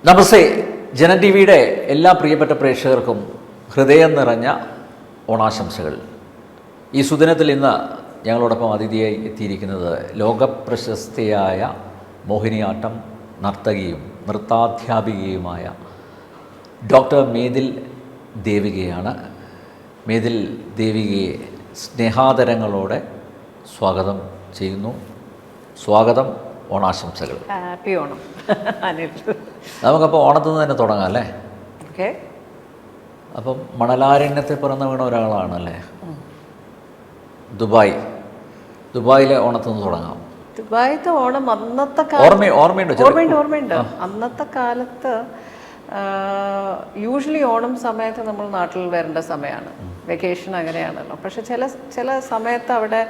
നമസ്തേ. ജനം ടി വിയുടെ എല്ലാ പ്രിയപ്പെട്ട പ്രേക്ഷകർക്കും ഹൃദയം നിറഞ്ഞ ഓണാശംസകൾ. ഈ സുദിനത്തിൽ ഇന്ന് ഞങ്ങളോടൊപ്പം അതിഥിയായി എത്തിയിരിക്കുന്നത് ലോകപ്രശസ്തയായ മോഹിനിയാട്ടം നർത്തകിയും നൃത്താധ്യാപികയുമായ ഡോക്ടർ മേതിൽ ദേവികയാണ്. മേതിൽ ദേവികയെ സ്നേഹാദരങ്ങളോടെ സ്വാഗതം ചെയ്യുന്നു. സ്വാഗതം, ഓണാശംസകൾ. ഹാപ്പി ഓണം. നമുക്കപ്പോൾ ഓണത്തിൽ നിന്ന് തന്നെ തുടങ്ങാം അല്ലേ? ഓക്കെ. അപ്പം മണലാരണ്യത്തെ പിറന്നു വീണ ഒരാളാണല്ലേ? ദുബായിലെ ഓണത്തിൽ നിന്ന് തുടങ്ങാം. ദുബായിത്തെ ഓണം അന്നത്തെ ഓർമ്മയുണ്ട്. അന്നത്തെ കാലത്ത് യൂഷ്വലി ഓണം സമയത്ത് നമ്മൾ നാട്ടിൽ വരേണ്ട സമയമാണ്, വെക്കേഷൻ അങ്ങനെയാണല്ലോ. പക്ഷെ ചില സമയത്ത് അവിടെ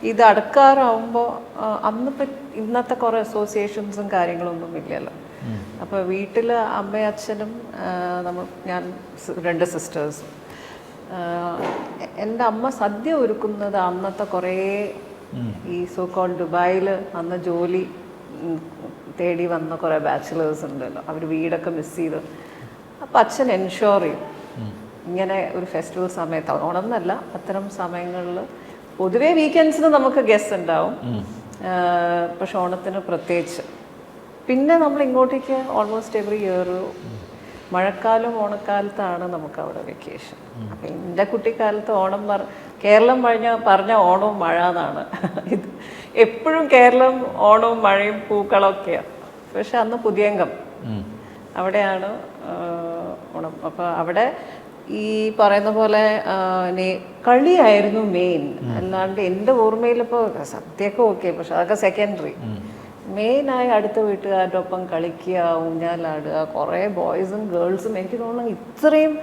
ഇത് അടുക്കാറാവുമ്പോൾ അന്നിപ്പോൾ ഇന്നത്തെ കുറേ അസോസിയേഷൻസും കാര്യങ്ങളൊന്നും ഇല്ലല്ലോ. അപ്പോൾ വീട്ടിൽ അമ്മയും അച്ഛനും ഞാൻ 2 സിസ്റ്റേഴ്സും. എൻ്റെ അമ്മ സദ്യ ഒരുക്കുന്നത് അന്നത്തെ കുറേ ഈ സോ കോൾഡ് ദുബായിൽ അന്ന് ജോലി തേടി വന്ന കുറേ ബാച്ചിലേഴ്സ് ഉണ്ടല്ലോ, അവർ വീടൊക്കെ മിസ് ചെയ്ത്. അപ്പം അച്ഛൻ എൻഷോർ ചെയ്യും ഇങ്ങനെ ഒരു ഫെസ്റ്റിവൽ സമയത്ത്, ഓണം എന്നല്ല, അത്തരം സമയങ്ങളിൽ പൊതുവേ വീക്കെൻഡ്സിന് നമുക്ക് ഗസ്റ്റ് ഉണ്ടാവും, പക്ഷെ ഓണത്തിന് പ്രത്യേകിച്ച്. പിന്നെ നമ്മൾ ഇങ്ങോട്ടേക്ക് ഓൾമോസ്റ്റ് എവറി ഇയർ മഴക്കാലം ഓണക്കാലത്താണ് നമുക്ക് അവിടെ വെക്കേഷൻ. അപ്പം എൻ്റെ കുട്ടിക്കാലത്ത് ഓണം കേരളം പറഞ്ഞ ഓണവും മഴ എന്നാണ്. ഇത് എപ്പോഴും കേരളം ഓണവും മഴയും പൂക്കളൊക്കെയാണ്. പക്ഷെ അന്ന് പുതിയങ്കം അവിടെയാണ് ഓണം. അപ്പോൾ അവിടെ ഈ പറയുന്ന പോലെ കളിയായിരുന്നു മെയിൻ. അല്ലാണ്ട് എൻ്റെ ഓർമ്മയിലിപ്പോൾ സദ്യയൊക്കെ ഓക്കെ, പക്ഷെ അതൊക്കെ സെക്കൻഡറി. മെയിനായി അടുത്ത വീട്ടുകാരുടെ ഒപ്പം കളിക്കുക, ഊഞ്ഞാലാടുക, കുറേ ബോയ്സും ഗേൾസും. എനിക്ക് തോന്നുന്നു ഇത്രയും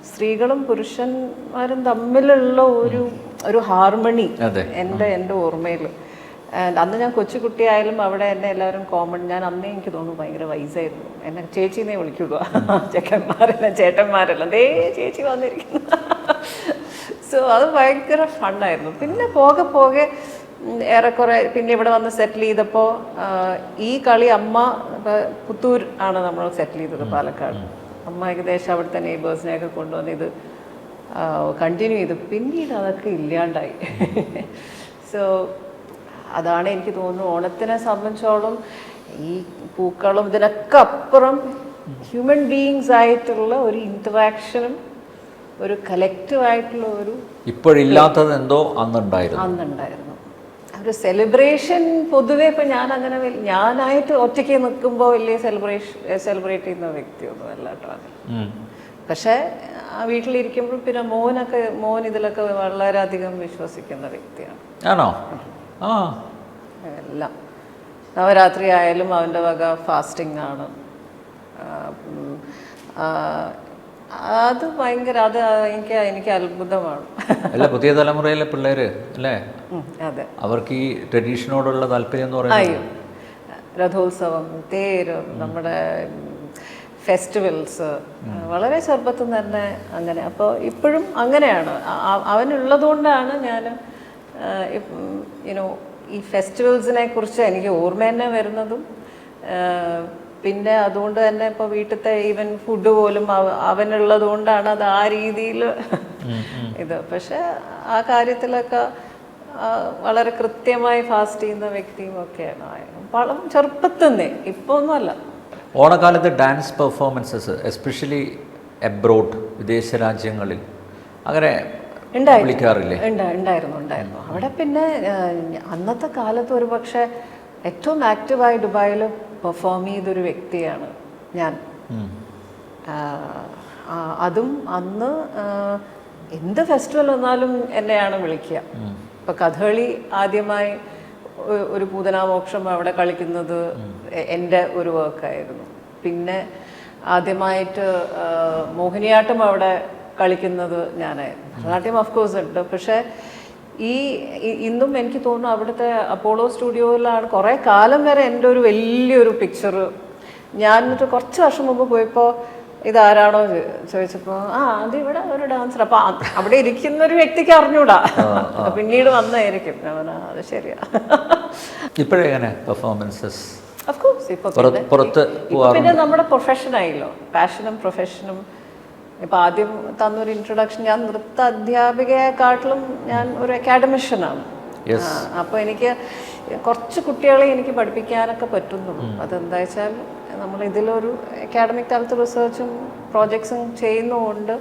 സ്ത്രീകളും പുരുഷന്മാരും തമ്മിലുള്ള ഒരു ഹാർമണി എൻ്റെ ഓർമ്മയിൽ. അന്ന് ഞാൻ കൊച്ചുകുട്ടിയായാലും അവിടെ എന്നെ എല്ലാവരും കോമൺ. ഞാൻ അന്നേ എനിക്ക് തോന്നുന്നു ഭയങ്കര വയസ്സായിരുന്നു. എന്നെ ചേച്ചീനെ വിളിക്കുക, ചേട്ടന്മാരെല്ലാം ദേ ചേച്ചി വന്നിരിക്കുന്നു. സോ അത് ഭയങ്കര ഫണ്ണായിരുന്നു. പിന്നെ പോകെ ഏറെക്കുറെ പിന്നെ ഇവിടെ വന്ന് സെറ്റിൽ ചെയ്തപ്പോൾ ഈ കളി അമ്മ പുത്തൂർ ആണ് നമ്മൾ സെറ്റിൽ ചെയ്തത്, പാലക്കാട്. അമ്മ ഏകദേശം അവിടുത്തെ നെയ്ബേഴ്സിനെയൊക്കെ കൊണ്ടുവന്ന് ഇത് കണ്ടിന്യൂ ചെയ്തു. പിന്നീട് അതൊക്കെ ഇല്ലാണ്ടായി. സോ അതാണ് എനിക്ക് തോന്നുന്നു ഓണത്തിനെ സംബന്ധിച്ചോളം ഈ പൂക്കളും ഇതിനൊക്കെ അപ്പുറം ഹ്യൂമൻ ബീയിങ്സ് ആയിട്ടുള്ള ഒരു ഇൻറ്ററാക്ഷനും ഒരു കലക്റ്റീവായിട്ടുള്ള ഒരു ഇപ്പോഴില്ലാത്തത് എന്തോ അന്നുണ്ടായിരുന്നു ഒരു സെലിബ്രേഷൻ. പൊതുവെ ഇപ്പം ഞാനായിട്ട് ഒറ്റയ്ക്ക് നിൽക്കുമ്പോൾ വലിയ സെലിബ്രേറ്റ് ചെയ്യുന്ന വ്യക്തിയൊന്നും അല്ല കേട്ടോ. പക്ഷേ വീട്ടിലിരിക്കുമ്പോൾ പിന്നെ മോൻ ഇതിലൊക്കെ വളരെയധികം വിശ്വസിക്കുന്ന വ്യക്തിയാണ്. ആണോ? എല്ലാം നവരാത്രി ആയാലും അവൻ്റെ വക ഫാസ്റ്റിംഗ് ആണ്. അത് ഭയങ്കര എനിക്ക് അത്ഭുതമാണ്. അല്ല, പുതിയ തലമുറയിലെ പിള്ളേര് അല്ലേ? അതെ, അവർക്ക് ഈ ട്രഡീഷനോടുള്ള താല്പര്യം എന്ന് പറയുന്നത് രഥോത്സവം, തേര്, നമ്മുടെ ഫെസ്റ്റിവൽസ് വളരെ ചെറുപ്പത്തിൽ തന്നെ അങ്ങനെ. അപ്പോൾ ഇപ്പോഴും അങ്ങനെയാണ്. അവനുള്ളതുകൊണ്ടാണ് ഞാൻ ഈ ഫെസ്റ്റിവൽസിനെ കുറിച്ച് എനിക്ക് ഓർമ്മ തന്നെ വരുന്നതും. പിന്നെ അതുകൊണ്ട് തന്നെ ഇപ്പോൾ വീട്ടിലത്തെ ഈവൻ ഫുഡ് പോലും അവനുള്ളത് കൊണ്ടാണ് അത് ആ രീതിയിൽ ഇത്. പക്ഷെ ആ കാര്യത്തിലൊക്കെ വളരെ കൃത്യമായി ഫാസ്റ്റ് ചെയ്യുന്ന വ്യക്തിയും ഒക്കെയാണ്. വളരെ ചെറുപ്പത്തിൽ തന്നെ, ഇപ്പോൾ ഒന്നുമല്ല. ഓണക്കാലത്ത് ഡാൻസ് പെർഫോമൻസസ് എസ്പെഷ്യലി എബ്രോഡ്, വിദേശ രാജ്യങ്ങളിൽ അങ്ങനെ വിളിക്കാറില്ലേ? ഉണ്ടായിരുന്നു. അവിടെ പിന്നെ അന്നത്തെ കാലത്ത് ഒരു പക്ഷേ ഏറ്റവും ആക്റ്റീവായി ദുബായിൽ പെർഫോം ചെയ്തൊരു വ്യക്തിയാണ് ഞാൻ. അതും അന്ന് എന്ത് ഫെസ്റ്റിവൽ വന്നാലും എന്നെയാണ് വിളിക്കുക. ഇപ്പം കഥകളി ആദ്യമായി ഒരു പൂതനാമോക്ഷം അവിടെ കളിക്കുന്നത് എൻ്റെ ഒരു വർക്കായിരുന്നു. പിന്നെ ആദ്യമായിട്ട് മോഹിനിയാട്ടം അവിടെ കളിക്കുന്നത് ഞാനായിരുന്നു. ഭരതനാട്യം ഓഫ്കോഴ്സ് ഉണ്ട്, പക്ഷേ ഇന്നും എനിക്ക് തോന്നുന്നു അവിടുത്തെ അപ്പോളോ സ്റ്റുഡിയോയിലാണ് കുറേ കാലം വരെ എൻ്റെ ഒരു വലിയൊരു പിക്ചർ. ഞാൻ എന്നിട്ട് കുറച്ച് വർഷം മുമ്പ് പോയപ്പോൾ ഇതാരാണോ ചോദിച്ചപ്പോൾ അതിവിടെ ഒരു ഡാൻസർ. അപ്പം അവിടെ ഇരിക്കുന്ന ഒരു വ്യക്തിക്ക് അറിഞ്ഞൂടാ, പിന്നീട് വന്നായിരിക്കും. അത് ശരിയാ. ഇപ്പോഴെങ്ങനെ പെർഫോമൻസസ് ഓഫ് കോഴ്സ് ഇപ്പോൾ പുറത്ത് പിന്നെ നമ്മുടെ പ്രൊഫഷനായില്ലോ, പാഷനും പ്രൊഫഷനും. ഇപ്പം ആദ്യം തന്നൊരു ഇൻട്രൊഡക്ഷൻ, ഞാൻ നൃത്ത അധ്യാപികയെക്കാട്ടിലും ഞാൻ ഒരു അക്കാഡമിഷ്യനാണ്. അപ്പോൾ എനിക്ക് കുറച്ച് കുട്ടികളെ എനിക്ക് പഠിപ്പിക്കാനൊക്കെ പറ്റുന്നുള്ളൂ. അതെന്താ വെച്ചാൽ നമ്മൾ ഇതിലൊരു അക്കാഡമിക് തലത്തിൽ റിസർച്ചും പ്രോജക്ട്സും ചെയ്യുന്നതുകൊണ്ട്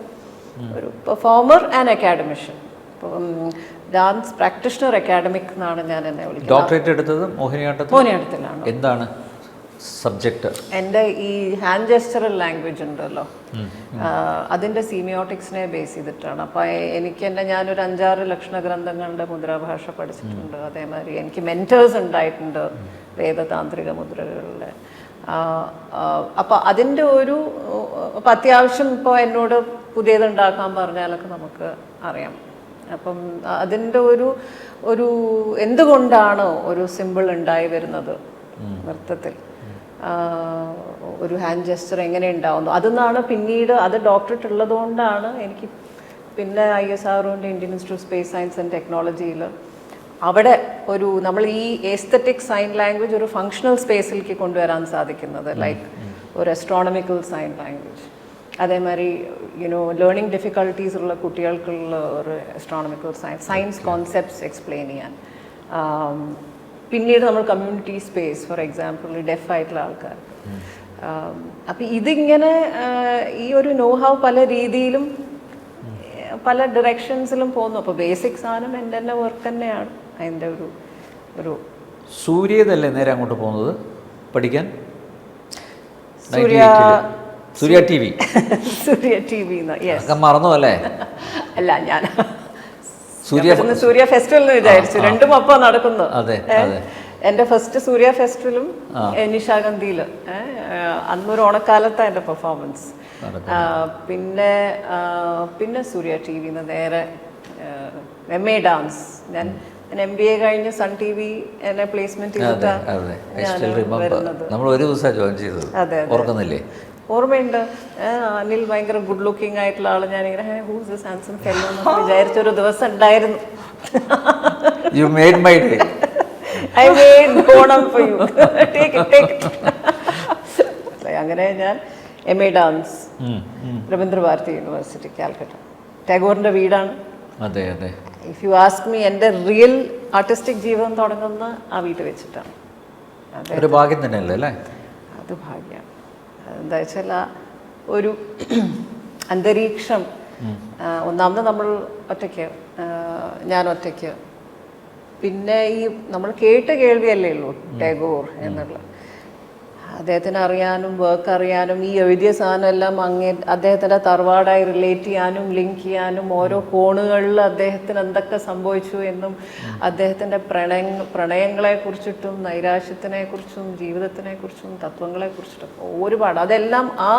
ഒരു പെർഫോമർ ആൻഡ് അക്കാഡമിഷ്യൻ. ഇപ്പം ഡാൻസ് പ്രാക്ടീഷണർ അക്കാഡമിക് എന്നാണ് ഞാൻ എന്നെ വിളിക്കുന്നത്. ഡോക്ടറേറ്റ് എടുത്തത് മോഹിനിയാട്ടത്തിലാണ്. എന്താണ് സബ്ജക്റ്റ്? എൻ്റെ ഈ ഹാൻഡ് ജെസ്റ്ററൽ ലാംഗ്വേജ് ഉണ്ടല്ലോ, അതിൻ്റെ സീമിയോട്ടിക്സിനെ ബേസ് ചെയ്തിട്ടാണ്. അപ്പോൾ ഞാനൊരു 5-6 ലക്ഷണ ഗ്രന്ഥങ്ങളുടെ മുദ്രാഭാഷ പഠിച്ചിട്ടുണ്ട്. അതേമാതിരി എനിക്ക് മെൻറ്റേഴ്സ് ഉണ്ടായിട്ടുണ്ട് വേദതാന്ത്രിക മുദ്രകളിലെ. അപ്പോൾ അതിൻ്റെ അപ്പം അത്യാവശ്യം ഇപ്പോൾ എന്നോട് പുതിയതുണ്ടാക്കാൻ പറഞ്ഞാലൊക്കെ നമുക്ക് അറിയാം. അപ്പം അതിൻ്റെ ഒരു എന്തുകൊണ്ടാണ് ഒരു സിമ്പിൾ ഉണ്ടായി വരുന്നത് നൃത്തത്തിൽ, ഒരു ഹാൻഡ് ജെസ്റ്റർ എങ്ങനെ ഉണ്ടാവുന്നു, അതെന്നാണ് പിന്നീട് അത് ഡോക്ടറേറ്റ് ഉള്ളതുകൊണ്ടാണ് എനിക്ക് പിന്നെ ISROൻ്റെ Indian Institute of space science and ടെക്നോളജിയിൽ അവിടെ നമ്മൾ ഈ എസ്തറ്റിക് സൈൻ ലാംഗ്വേജ് ഒരു ഫങ്ഷണൽ സ്പേസിലേക്ക് കൊണ്ടുവരാൻ സാധിക്കുന്നത്, ലൈക്ക് ഒരു അസ്ട്രോണമിക്കൽ സൈൻ ലാംഗ്വേജ്. അതേമാതിരി ലേണിംഗ് ഡിഫിക്കൽട്ടീസ് ഉള്ള കുട്ടികൾക്കുള്ള ഒരു അസ്ട്രോണമിക്കൽ സയൻസ് കോൺസെപ്റ്റ്സ് എക്സ്പ്ലെയിൻ ചെയ്യാൻ. പിന്നീട് നമ്മൾ community space, for example deaf ആയിട്ടുള്ള ആൾക്കാർക്ക്. അപ്പം ഇതിങ്ങനെ ഈ ഒരു നോഹൗ പല രീതിയിലും പല ഡിറക്ഷൻസിലും പോകുന്നു. അപ്പോൾ ബേസിക് സാധനം എൻ്റെ തന്നെ വർക്ക് തന്നെയാണ്. അതിൻ്റെ ഒരു സൂര്യതല്ലേ നേരെ അങ്ങോട്ട് പോകുന്നത് പഠിക്കാൻ? സൂര്യ ടി വി മറന്നു അല്ലേ? അല്ല, ഞാൻ സൂര്യ ഫെസ്റ്റിവൽ എന്ന് വിചാരിച്ചു. രണ്ടും ഒപ്പം നടക്കുന്നു. എൻ്റെ ഫസ്റ്റ് സൂര്യ ഫെസ്റ്റിവലും നിശാഗന്ധിയിൽ അന്നൊരു ഓണക്കാലത്താണ് എൻ്റെ പെർഫോമൻസ്. പിന്നെ സൂര്യ ടി വിന്ന് നേരെ MA ഡാൻസ്. ഞാൻ MBA കഴിഞ്ഞ് സൺ TV എന്നെ പ്ലേസ്മെന്റ് ചെയ്തിട്ടാണ് വരുന്നത്. ഓർമ്മയുണ്ട്. അനിൽ ഭയങ്കര ഗുഡ് ലുക്കിംഗ് ആയിട്ടുള്ള ആള്. ഞാനിങ്ങനെ ഹൂസ് ദിസ് ഹാൻസം ഫെല്ലോ എന്നൊക്കെ വിചാരിച്ചൊരു ദിവസം ഉണ്ടായിരുന്നു. I made Bonam for you. Take it. അങ്ങനെ ഞാൻ MA dance Rabindra Bharati university, Calcutta. ടാഗോറിന്റെ വീടാണ്. ഇഫ് യു ആസ്ക് മീ, എൻ്റെ റിയൽ ആർട്ടിസ്റ്റിക് ജീവിതം തുടങ്ങുന്ന ആ വീട്ടിൽ വെച്ചിട്ടാണ്. ഒരു ഭാഗ്യം തന്നെയല്ലേ അല്ലേ? അത് ഭാഗ്യമാണ്. എന്താ വെച്ചാൽ ഒരു അന്തരീക്ഷം, ഒന്നാമത് നമ്മൾ ഒറ്റയ്ക്ക്, ഞാൻ ഒറ്റയ്ക്ക്. പിന്നെ ഈ നമ്മൾ കേൾവിയല്ലേ ഉള്ളൂ ടാഗോർ എന്നുള്ള. അദ്ദേഹത്തിന് അറിയാനും വർക്ക് അറിയാനും ഈ എഴുതിയ സാധനം എല്ലാം അദ്ദേഹത്തിൻ്റെ തറവാടായി റിലേറ്റ് ചെയ്യാനും ലിങ്ക് ചെയ്യാനും ഓരോ കോണുകളിൽ അദ്ദേഹത്തിന് എന്തൊക്കെ സംഭവിച്ചു എന്നും അദ്ദേഹത്തിൻ്റെ പ്രണയങ്ങളെക്കുറിച്ചിട്ടും നൈരാശ്യത്തിനെക്കുറിച്ചും ജീവിതത്തിനെക്കുറിച്ചും തത്വങ്ങളെക്കുറിച്ചിട്ടും ഒരുപാട്, അതെല്ലാം ആ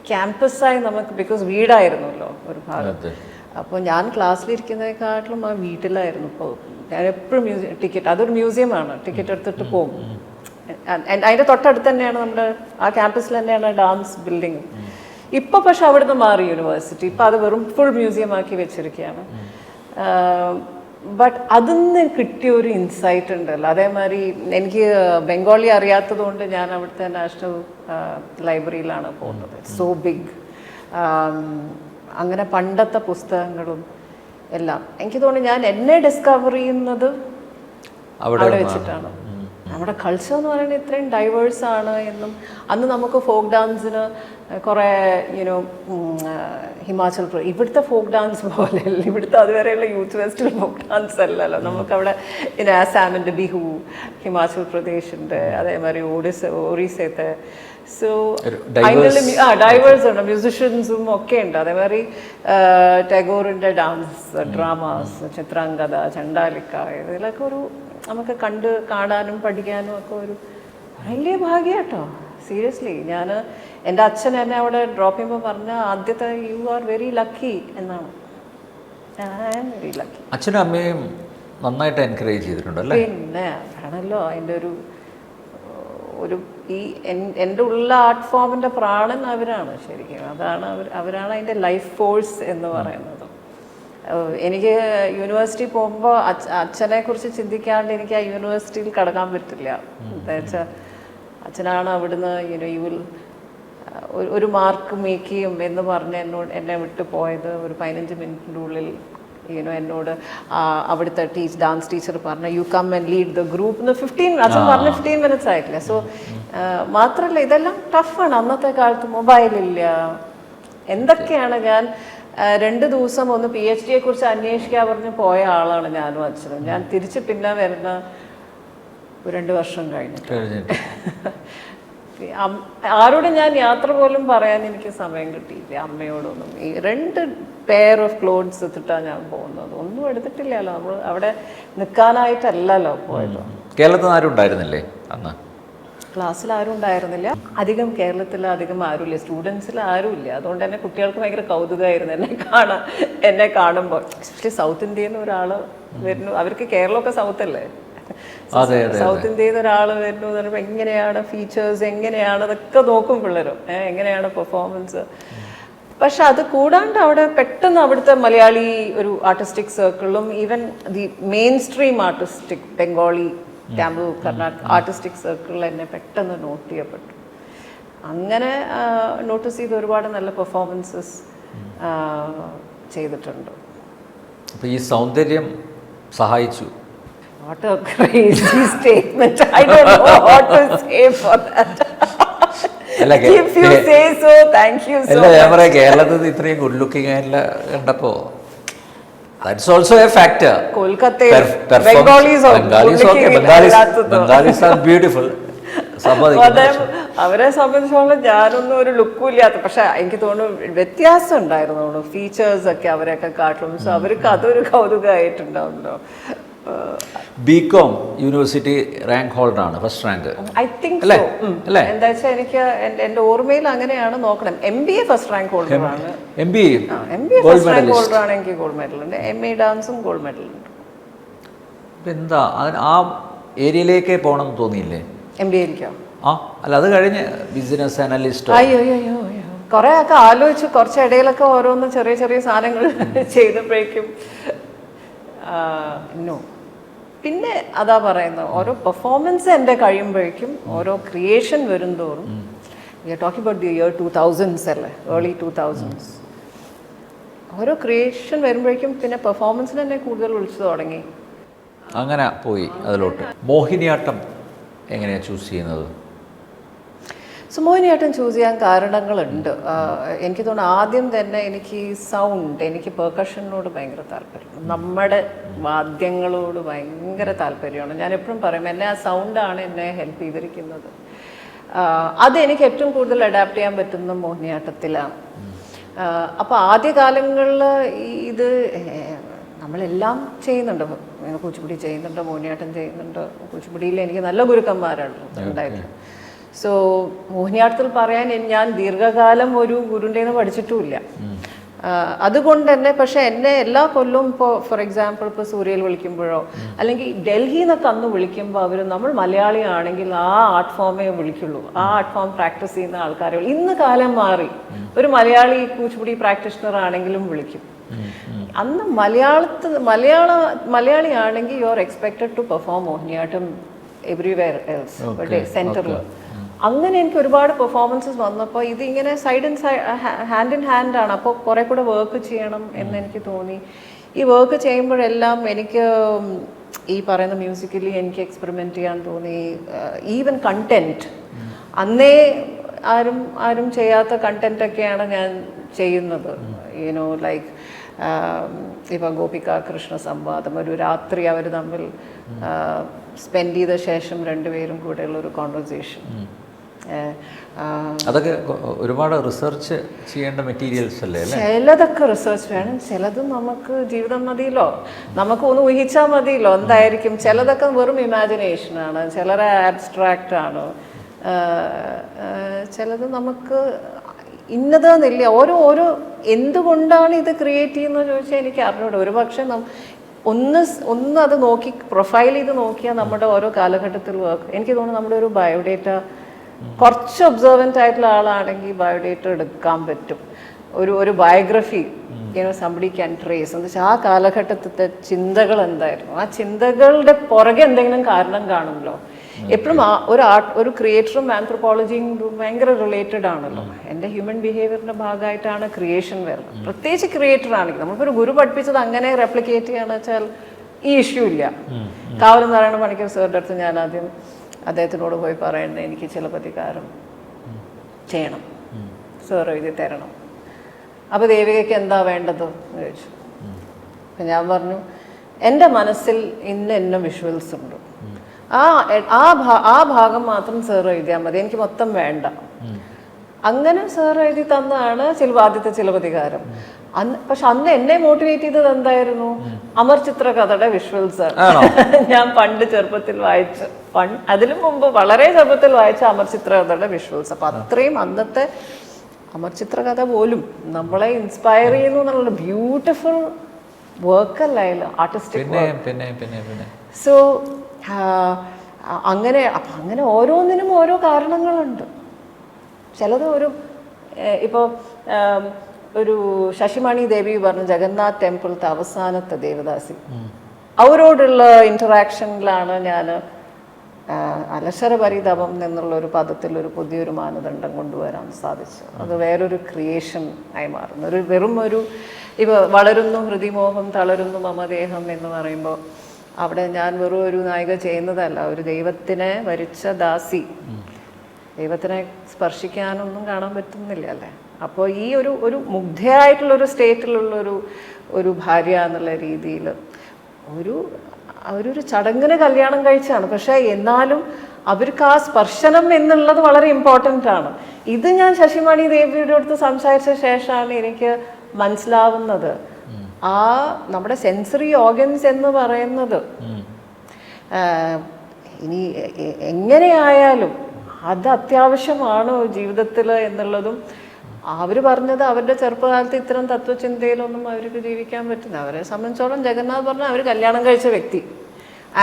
ക്യാമ്പസായി നമുക്ക്, ബിക്കോസ് വീടായിരുന്നല്ലോ ഒരു ഭാഗത്ത്. അപ്പോൾ ഞാൻ ക്ലാസ്സിലിരിക്കുന്നതിനെക്കാട്ടിലും ആ വീട്ടിലായിരുന്നു. ഇപ്പോൾ ഞാൻ എപ്പോഴും ടിക്കറ്റ്, അതൊരു മ്യൂസിയമാണ്, ടിക്കറ്റ് എടുത്തിട്ട് പോകും. അതിൻ്റെ തൊട്ടടുത്ത് തന്നെയാണ് നമ്മുടെ ആ ക്യാമ്പസിൽ തന്നെയാണ് ഡാൻസ് ബിൽഡിങ്. ഇപ്പോൾ പക്ഷെ അവിടുന്ന് മാറി യൂണിവേഴ്സിറ്റി. ഇപ്പം അത് വെറും ഫുൾ മ്യൂസിയം ആക്കി വെച്ചിരിക്കുകയാണ്. ബട്ട് അതിന്ന് കിട്ടിയ ഒരു ഇൻസൈറ്റ് ഉണ്ടല്ലോ. അതേമാതിരി എനിക്ക് ബംഗാളി അറിയാത്തത് കൊണ്ട് ഞാൻ അവിടുത്തെ നാഷണൽ ലൈബ്രറിയിലാണ് പോകുന്നത്. So big. അങ്ങനെ പണ്ടത്തെ പുസ്തകങ്ങളും എല്ലാം എനിക്ക് തോന്നുന്നു ഞാൻ എന്നെ ഡിസ്കവർ ചെയ്യുന്നത് അവിടെ വെച്ചിട്ടാണ്. നമ്മുടെ കൾച്ചർ എന്ന് പറയുന്നത് ഇത്രയും ഡൈവേഴ്സ് ആണ് എന്നും, അന്ന് നമുക്ക് ഫോക്ക് ഡാൻസിന് കുറേ ഹിമാചൽ പ്രദേശ്, ഇവിടുത്തെ ഫോക്ക് ഡാൻസ് പോലെ അല്ല, ഇവിടുത്തെ അതുവരെയുള്ള യൂത്ത് ഫെസ്റ്റിവൽ ഫോക്ക് ഡാൻസ് അല്ലല്ലോ. നമുക്കവിടെ ആസാമിൻ്റെ ബിഹു, ഹിമാചൽ പ്രദേശിൻ്റെ, അതേമാതിരി ഒറീസത്തെ. സോ അതിൻ്റെ ഡൈവേഴ്സ് ഉണ്ട്, മ്യൂസിഷ്യൻസും ഒക്കെ ഉണ്ട്. അതേമാതിരി ടാഗോറിൻ്റെ ഡാൻസ് ഡ്രാമാസ്, ചിത്രാംഗത, ചണ്ടാലിക്ക, ഇതിലൊക്കെ ഒരു നമുക്ക് കാണാനും പഠിക്കാനും ഒക്കെ ഒരു വലിയ ഭാഗ്യം കേട്ടോ. സീരിയസ്ലി. എൻ്റെ അച്ഛൻ എന്നെ അവിടെ ഡ്രോപ്പ് ചെയ്യുമ്പോൾ പറഞ്ഞ ആദ്യത്തെ യു ആർ വെരി ലക്കി എന്നാണ്. I am very lucky. അച്ഛനും അമ്മയും നന്നായിട്ട് എൻകറേജ് ചെയ്തിട്ടുണ്ടല്ലേ? പിന്നെ ആണല്ലോ അതിൻ്റെ ഒരു ഈ എൻ്റെ ഉള്ള ആർട്ട് ഫോമിൻ്റെ പ്രാണൻ അവരാണ് ശരിക്കും. അവരാണ് അതിൻ്റെ ലൈഫ് ഫോഴ്സ് എന്ന് പറയുന്നത്. എനിക്ക് യൂണിവേഴ്സിറ്റി പോകുമ്പോൾ അച്ഛനെ കുറിച്ച് ചിന്തിക്കാണ്ട് എനിക്ക് ആ യൂണിവേഴ്സിറ്റിയിൽ കടക്കാൻ പറ്റില്ല. എന്താ വെച്ചാൽ അച്ഛനാണ് അവിടുന്ന് യു വിൽ ഒരു മാർക്ക് മേക്ക് ചെയ്യും എന്ന് പറഞ്ഞ് എന്നെ വിട്ടു പോയത്. ഒരു 15 മിനിറ്റിൻ്റെ ഉള്ളിൽ എന്നോട് അവിടുത്തെ ഡാൻസ് ടീച്ചർ പറഞ്ഞു you come and lead the group എന്ന് 15 അച്ഛൻ പറഞ്ഞ് 15 മിനിറ്റ്സ് ആയിട്ടില്ല. സോ മാത്രമല്ല ഇതെല്ലാം ടഫാണ്. അന്നത്തെ കാലത്ത് മൊബൈലില്ല. എന്തൊക്കെയാണ് ഞാൻ 2 ദിവസം ഒന്ന് PhD കുറിച്ച് അന്വേഷിക്കാൻ പറഞ്ഞ് പോയ ആളാണ് ഞാനും അച്ഛനും. ഞാൻ തിരിച്ച് പിന്നെ വരുന്ന 2 വർഷം കഴിഞ്ഞിട്ട് ആരോടും ഞാൻ യാത്ര പോലും പറയാൻ എനിക്ക് സമയം കിട്ടിയില്ല. അമ്മയോടൊന്നും. ഈ 2 പെയർ ഓഫ് ക്ലോത്ത്സ് എടുത്തിട്ടാണ് ഞാൻ പോകുന്നത്. ഒന്നും എടുത്തിട്ടില്ലല്ലോ. നമ്മൾ അവിടെ നിൽക്കാനായിട്ടല്ലല്ലോ പോയത്. കേരളത്തിൽ ആരും ഉണ്ടായിരുന്നില്ലേ അന്ന്? ക്ലാസ്സിൽ ആരും ഉണ്ടായിരുന്നില്ല. അധികം കേരളത്തിൽ അധികം ആരുമില്ല. സ്റ്റുഡൻസിൽ ആരുമില്ല. അതുകൊണ്ട് തന്നെ കുട്ടികൾക്ക് ഭയങ്കര കൗതുകമായിരുന്നു എന്നെ കാണുമ്പോൾ. എസ്പെഷ്യലി സൗത്ത് ഇന്ത്യയിൽ നിന്ന് ഒരാൾ വരുന്നു. അവർക്ക് കേരളമൊക്കെ സൗത്ത് അല്ലേ. സൗത്ത് ഇന്ത്യയിൽ നിന്ന് ഒരാൾ വരുന്നു എന്ന് പറയുമ്പോൾ എങ്ങനെയാണ് ഫീച്ചേഴ്സ്, എങ്ങനെയാണ് അതൊക്കെ നോക്കും പിള്ളേരും. എങ്ങനെയാണ് പെർഫോമൻസ്. പക്ഷെ അത് കൂടാണ്ട് അവിടെ പെട്ടെന്ന് അവിടുത്തെ മലയാളി ഒരു ആർട്ടിസ്റ്റിക് സർക്കിളും even the mainstream artistic Bengali Tamil Karnataka artistic സർക്കിളിൽ എന്നെ പെട്ടെന്ന് നോട്ട് ചെയ്യപ്പെട്ടു. അങ്ങനെ നോട്ടീസ് ചെയ്ത് ഒരുപാട് നല്ല പെർഫോമൻസസ് ചെയ്തിട്ടുണ്ട്. അപ്പോൾ ഈ സൗന്ദര്യം സഹായിച്ചു. What a crazy statement. I don't know what to say for that. If you say so, thank you so much. ഞാൻ പറയാം കേരളത്തിൽ ഇത്രയും ഗുഡ് ലുക്കിംഗ് ആയിട്ടുള്ള കണ്ടപ്പോൾ that's also a factor. Kolkata Bengalis are beautiful. അവരെ സംബന്ധിച്ചോളം ഞാനൊന്നും ഒരു ലുക്കും ഇല്ലാത്ത. പക്ഷെ എനിക്ക് തോന്നുന്നു വ്യത്യാസം ഉണ്ടായിരുന്നു ഫീച്ചേഴ്സ് ഒക്കെ അവരെയൊക്കെ കാട്ടും. സോ അവർക്ക് അതൊരു കൗതുകമായിട്ടുണ്ടാവുമല്ലോ. ബികോം യൂണിവേഴ്സിറ്റി റാങ്ക് ഹോൾഡർ ആണ്, ഫസ്റ്റ് റാങ്ക് ഐ തിങ്ക്. എന്താ വെച്ചാൽ എനിക്ക് എൻ്റെ ഓർമ്മയിൽ അങ്ങനെയാണ്. നോക്കണം. MBA ഫസ്റ്റ് റാങ്ക് ഹോൾഡർ ആണ്. MBA ഫസ്റ്റ് റാങ്ക് ഹോൾഡർ ആണ്. എനിക്ക് ഗോൾഡ് മെഡൽ ഉണ്ട്. MA ഡാൻസും ഗോൾഡ് മെഡൽ ഉണ്ട്. എന്താ ആ ഏരിയയിലേക്ക് പോകണമെന്ന് തോന്നിയില്ലേ? MBA ഇരിക്കോ? അല്ല, അത് കഴിഞ്ഞ് ബിസിനസ് അനലിസ്റ്റ്. അയ്യോ കുറെ ഒക്കെ ആലോചിച്ചു. കുറച്ച് ഇടയിലൊക്കെ ഓരോന്ന് ചെറിയ ചെറിയ സാധനങ്ങൾ ചെയ്തപ്പോഴേക്കും പിന്നെ അതാ പറയുന്നത്, ഓരോ പെർഫോമൻസ് എൻ്റെ കഴിയുമ്പോഴേക്കും ഓരോ ക്രിയേഷൻ വരും തോറും we are talking about the year 2000s അല്ലേ, ഏർലി 2000s. ഓരോ ക്രിയേഷൻ വരുമ്പോഴേക്കും പിന്നെ പെർഫോമൻസിന് തന്നെ കൂടുതൽ വിളിച്ചു തുടങ്ങി. അങ്ങനെ പോയി അതിലോട്ട്. മോഹിനിയാട്ടം എങ്ങനെയാണ് ചൂസ് ചെയ്യുന്നത്? സോ മോഹിനിയാട്ടം ചൂസ് ചെയ്യാൻ കാരണങ്ങളുണ്ട്. എനിക്ക് തോന്നുന്നു ആദ്യം തന്നെ എനിക്ക് സൗണ്ട്, എനിക്ക് പെർക്കഷനോട് ഭയങ്കര താല്പര്യം, നമ്മുടെ വാദ്യങ്ങളോട് ഭയങ്കര താല്പര്യമാണ്. ഞാൻ എപ്പോഴും പറയും എന്നെ ആ സൗണ്ടാണ് എന്നെ ഹെൽപ്പ് ചെയ്തിരിക്കുന്നത്. അതെനിക്ക് ഏറ്റവും കൂടുതൽ അഡാപ്റ്റ് ചെയ്യാൻ പറ്റുന്ന മോഹിനിയാട്ടത്തിലാണ്. അപ്പോൾ ആദ്യകാലങ്ങളിൽ ഇത് നമ്മളെല്ലാം ചെയ്യുന്നുണ്ട്. കുച്ചിപ്പുടി ചെയ്യുന്നുണ്ട്, മോഹിനിയാട്ടം ചെയ്യുന്നുണ്ട്. കുച്ചിപ്പുടിയിൽ എനിക്ക് നല്ല ഗുരുക്കന്മാരാണ് ഉണ്ടായിരുന്നത്. സോ മോഹിനിയാട്ടത്തിൽ പറയാൻ ഞാൻ ദീർഘകാലം ഒരു ഗുരുൻ്റെ നിന്ന് പഠിച്ചിട്ടുമില്ല. അതുകൊണ്ട് തന്നെ പക്ഷെ എന്നെ എല്ലാ കൊല്ലവും ഇപ്പോൾ ഫോർ എക്സാമ്പിൾ ഇപ്പോൾ സൂര്യയിൽ വിളിക്കുമ്പോഴോ അല്ലെങ്കിൽ ഡൽഹിയിൽ നിന്നൊക്കെ അന്ന് വിളിക്കുമ്പോൾ അവർ നമ്മൾ മലയാളിയാണെങ്കിൽ ആ ആർട്ട് ഫോമേ വിളിക്കുള്ളൂ, ആ ആർട്ട് ഫോം പ്രാക്ടീസ് ചെയ്യുന്ന ആൾക്കാരെ. ഇന്ന് കാലം മാറി, ഒരു മലയാളി കുച്ചിപ്പുടി പ്രാക്ടീഷണർ ആണെങ്കിലും വിളിക്കും. അന്ന് മലയാളിയാണെങ്കിൽ you are expected to perform Mohiniyattam everywhere else സെൻറ്ററിൽ. അങ്ങനെ എനിക്ക് ഒരുപാട് പെർഫോമൻസസ് വന്നപ്പോൾ ഇതിങ്ങനെ ഹാൻഡ് ഇൻ ഹാൻഡാണ്. അപ്പോൾ കുറേ കൂടെ വർക്ക് ചെയ്യണം എന്നെനിക്ക് തോന്നി. ഈ വർക്ക് ചെയ്യുമ്പോഴെല്ലാം എനിക്ക് ഈ പറയുന്ന മ്യൂസിക്കലി എനിക്ക് എക്സ്പെരിമെൻറ്റ് ചെയ്യാൻ തോന്നി. ഈവൻ കണ്ടൻറ്റ് അന്നേ ആരും ചെയ്യാത്ത കണ്ടൻറ്റൊക്കെയാണ് ഞാൻ ചെയ്യുന്നത്. യുനോ ലൈക്ക് ഇപ്പം ഗോപിക കൃഷ്ണ സംവാദം, ഒരു രാത്രി അവർ തമ്മിൽ സ്പെൻഡ് ചെയ്ത ശേഷം രണ്ടുപേരും കൂടെയുള്ളൊരു കോൺവെർസേഷൻ. അതൊക്കെ ഒരുപാട് റിസർച്ച് ചെയ്യേണ്ട മെറ്റീരിയൽസ് അല്ലേ? ചിലതൊക്കെ റിസർച്ച് വേണം, ചിലത് നമുക്ക് ജീവിതം മതിയല്ലോ, നമുക്ക് ഒന്ന് ഊഹിച്ചാൽ മതിയല്ലോ എന്തായിരിക്കും. ചിലതൊക്കെ വെറും ഇമാജിനേഷനാണ്, ചിലരെ ആബ്സ്ട്രാക്റ്റ് ആണ്, ചിലത് നമുക്ക് ഇന്നതെന്നില്ല. ഓരോ എന്തുകൊണ്ടാണ് ഇത് ക്രിയേറ്റ് ചെയ്യുന്നത് ചോദിച്ചാൽ എനിക്ക് അറിഞ്ഞൂടെ. ഒരു പക്ഷേ ഒന്ന് അത് നോക്കി പ്രൊഫൈൽ ചെയ്ത് നോക്കിയാൽ നമ്മുടെ ഓരോ കാലഘട്ടത്തിൽ വർക്ക്, എനിക്ക് തോന്നുന്നു നമ്മുടെ ഒരു ബയോഡേറ്റ കുറച്ച് ഒബ്സർവൻ്റ് ആയിട്ടുള്ള ആളാണെങ്കിൽ ബയോഡേറ്റ എടുക്കാൻ പറ്റും. ഒരു ബയോഗ്രഫി സംബഡി ക്യാൻ ട്രേസ് എന്ന് വെച്ചാൽ ആ കാലഘട്ടത്തിലെ ചിന്തകൾ എന്തായിരുന്നു, ആ ചിന്തകളുടെ പുറകെ എന്തെങ്കിലും കാരണം കാണുമല്ലോ. എപ്പോഴും ഒരു ക്രിയേറ്ററും ആന്ത്രോപോളജിയും ഭയങ്കര റിലേറ്റഡ് ആണല്ലോ. എൻ്റെ ഹ്യൂമൻ ബിഹേവിയറിൻ്റെ ഭാഗമായിട്ടാണ് ക്രിയേഷൻ വരുന്നത്. പ്രത്യേകിച്ച് ക്രിയേറ്റർ ആണെങ്കിൽ നമുക്കൊരു ഗുരു പഠിപ്പിച്ചത് അങ്ങനെ റെപ്ലിക്കേറ്റ് ചെയ്യുകയാണെന്ന് വെച്ചാൽ ഈ ഇഷ്യൂ ഇല്ല. കാവലം നാരായണ പണിക്കർ സാറിൻ്റെ അടുത്ത് ഞാൻ ആദ്യം അദ്ദേഹത്തിനോട് പോയി പറയേണ്ടത് എനിക്ക് ചിലപ്പതികാരം ചെയ്യണം, സാർ എഴുതി തരണം. അപ്പോൾ ദേവികയ്ക്ക് എന്താ വേണ്ടത് എന്ന് ചോദിച്ചു. അപ്പം ഞാൻ പറഞ്ഞു എൻ്റെ മനസ്സിൽ ഇന്ന വിഷ്വൽസ് ഉണ്ട്, ആ ഭാഗം മാത്രം സാർ എഴുതിയാൽ മതി, എനിക്ക് മൊത്തം വേണ്ട. അങ്ങനെ സാർ എഴുതി തന്നാണ് ആദ്യത്തെ ചിലപ്പതികാരം. പക്ഷെ അന്ന് എന്നെ മോട്ടിവേറ്റ് ചെയ്തത് എന്തായിരുന്നു? അമർ ചിത്രകഥയുടെ വിഷ്വൽസ് ആണ്. ഞാൻ പണ്ട് ചെറുപ്പത്തിൽ വായിച്ച, അതിനു മുമ്പ് വളരെ ചെറുപ്പത്തിൽ വായിച്ച അമർ ചിത്രകഥയുടെ വിഷ്വൽസ്. അപ്പൊ അത്രയും അന്നത്തെ അമർ ചിത്രകഥ പോലും നമ്മളെ ഇൻസ്പയർ ചെയ്യുന്നു എന്നുള്ള ബ്യൂട്ടിഫുൾ വർക്ക് അല്ല, ആർട്ടിസ്റ്റിക്. സോ അങ്ങനെ ഓരോന്നിനും ഓരോ കാരണങ്ങളുണ്ട്. ചിലത് ഇപ്പോൾ ഒരു ശശിമണി ദേവി പറഞ്ഞു ജഗന്നാഥ് ടെമ്പിളത്തെ അവസാനത്തെ ദേവദാസി, അവരോടുള്ള ഇൻറ്ററാക്ഷനിലാണ് ഞാൻ അലക്ഷര പരിതപം എന്നുള്ള ഒരു പദത്തിൽ ഒരു പുതിയൊരു മാനദണ്ഡം കൊണ്ടുവരാൻ സാധിച്ചു. അത് വേറൊരു ക്രിയേഷൻ ആയി മാറുന്നു. ഇപ്പോൾ വളരുന്നു ഹൃദിമോഹം തളരുന്നു മമദേഹം എന്ന് പറയുമ്പോൾ അവിടെ ഞാൻ വെറും ഒരു നായിക ചെയ്യുന്നതല്ല, ഒരു ദൈവത്തിനെ വരിച്ച ദാസി. ദൈവത്തിനെ സ്പർശിക്കാനൊന്നും കാണാൻ പറ്റുന്നില്ല അല്ലേ. അപ്പോൾ ഈ ഒരു മുഗ്ധയായിട്ടുള്ളൊരു സ്റ്റേറ്റിലുള്ളൊരു ഭാര്യ എന്നുള്ള രീതിയിൽ അവരൊരു ചടങ്ങിന് കല്യാണം കഴിച്ചാണ്. പക്ഷേ എന്നാലും അവർക്ക് ആ സ്പർശനം എന്നുള്ളത് വളരെ ഇമ്പോർട്ടൻ്റ് ആണ്. ഇത് ഞാൻ ശശിമണി ദേവിയുടെ അടുത്ത് സംസാരിച്ച ശേഷമാണ് എനിക്ക് മനസ്സിലാവുന്നത്. നമ്മുടെ സെൻസറി ഓർഗൻസ് എന്ന് പറയുന്നത് ഇനി എങ്ങനെയായാലും അത് അത്യാവശ്യമാണ് ജീവിതത്തിൽ എന്നുള്ളതും അവർ പറഞ്ഞത്. അവരുടെ ചെറുപ്പകാലത്ത് ഇത്തരം തത്വചിന്തയിലൊന്നും അവർക്ക് ജീവിക്കാൻ പറ്റില്ല. അവരെ സംബന്ധിച്ചോളം ജഗന്നാഥ് പറഞ്ഞാൽ അവർ കല്യാണം കഴിച്ച വ്യക്തി.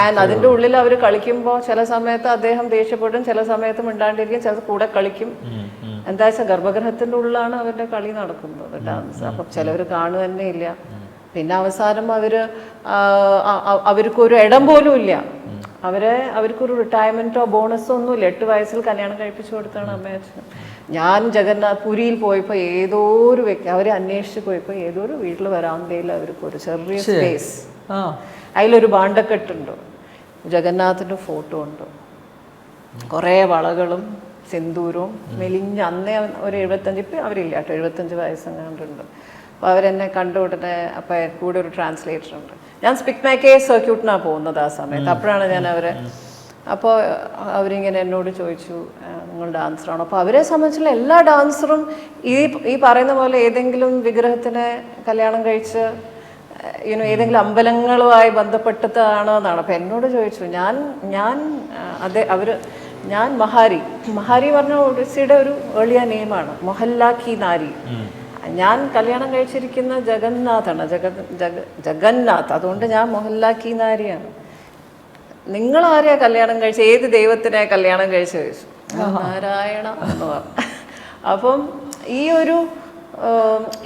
ആൻഡ് അതിൻ്റെ ഉള്ളിൽ അവർ കളിക്കുമ്പോൾ ചില സമയത്ത് അദ്ദേഹം ദേഷ്യപ്പെടും, ചില സമയത്ത് മിണ്ടാണ്ടിരിക്കും, ചില കൂടെ കളിക്കും. എന്താ വെച്ചാൽ ഗർഭഗ്രഹത്തിൻ്റെ ഉള്ളിലാണ് അവരുടെ കളി നടക്കുന്നത്, ഡാൻസ്. അപ്പം ചിലവർ കാണുക തന്നെ ഇല്ല. പിന്നെ അവസാനം അവർക്കൊരു ഇടം പോലും ഇല്ല. അവർക്കൊരു റിട്ടയർമെൻറ്റോ ബോണസോ ഒന്നുമില്ല. 8 വയസ്സിൽ കല്യാണം കഴിപ്പിച്ചു കൊടുത്താണ് അമ്മയും അച്ഛനും. ഞാൻ പുരിയിൽ പോയപ്പോൾ ഏതോ ഒരു വ്യക്തി അവരെ അന്വേഷിച്ച് പോയപ്പോൾ ഏതോ ഒരു വീട്ടിൽ വരാന്തയിൽ അവർക്കൊരു ചെറിയ സ്പേസ്, അതിലൊരു ഭാണ്ഡക്കെട്ടുണ്ട്, ജഗന്നാഥിൻ്റെ ഫോട്ടോ ഉണ്ട്, കുറേ വളകളും സിന്ദൂരവും മെലിഞ്ഞ. അന്നേ ഒരു 75, ഇപ്പം അവരില്ല കേട്ടോ, 75 വയസ്സെങ്ങാണ്ടുണ്ട്. അപ്പോൾ അവരെന്നെ കണ്ടു ഉടനെ അപ്പം കൂടെ ഒരു ട്രാൻസ്ലേറ്റർ ഉണ്ട്. ഞാൻ സ്പിക് മേക്കേ സർക്യൂട്ടിനാണ് പോകുന്നത് ആ സമയത്ത്. അപ്പോഴാണ് ഞാൻ അപ്പോൾ അവരിങ്ങനെ എന്നോട് ചോദിച്ചു നിങ്ങൾ ഡാൻസറാണോ? അപ്പോൾ അവരെ സംബന്ധിച്ചുള്ള എല്ലാ ഡാൻസറും ഈ പറയുന്ന പോലെ ഏതെങ്കിലും വിഗ്രഹത്തിനെ കല്യാണം കഴിച്ച് ഏതെങ്കിലും അമ്പലങ്ങളുമായി ബന്ധപ്പെട്ടതാണോ എന്നാണ്. അപ്പം എന്നോട് ചോദിച്ചു. ഞാൻ മഹാരി പറഞ്ഞ ഒഡീസിയുടെ ഒരു ഏളിയ നെയിമാണ്, മൊഹല്ല കി നാരി. ഞാൻ കല്യാണം കഴിച്ചിരിക്കുന്ന ജഗന്നാഥാണ്, ജഗന്നാഥ്. അതുകൊണ്ട് ഞാൻ മൊഹല്ല കി നാരിയാണ്. നിങ്ങൾ ആരെയാ കല്യാണം കഴിച്ച, ഏത് ദൈവത്തിനെ കല്യാണം കഴിച്ച് ചോദിച്ചു. നാരായണ എന്ന് പറഞ്ഞു. അപ്പം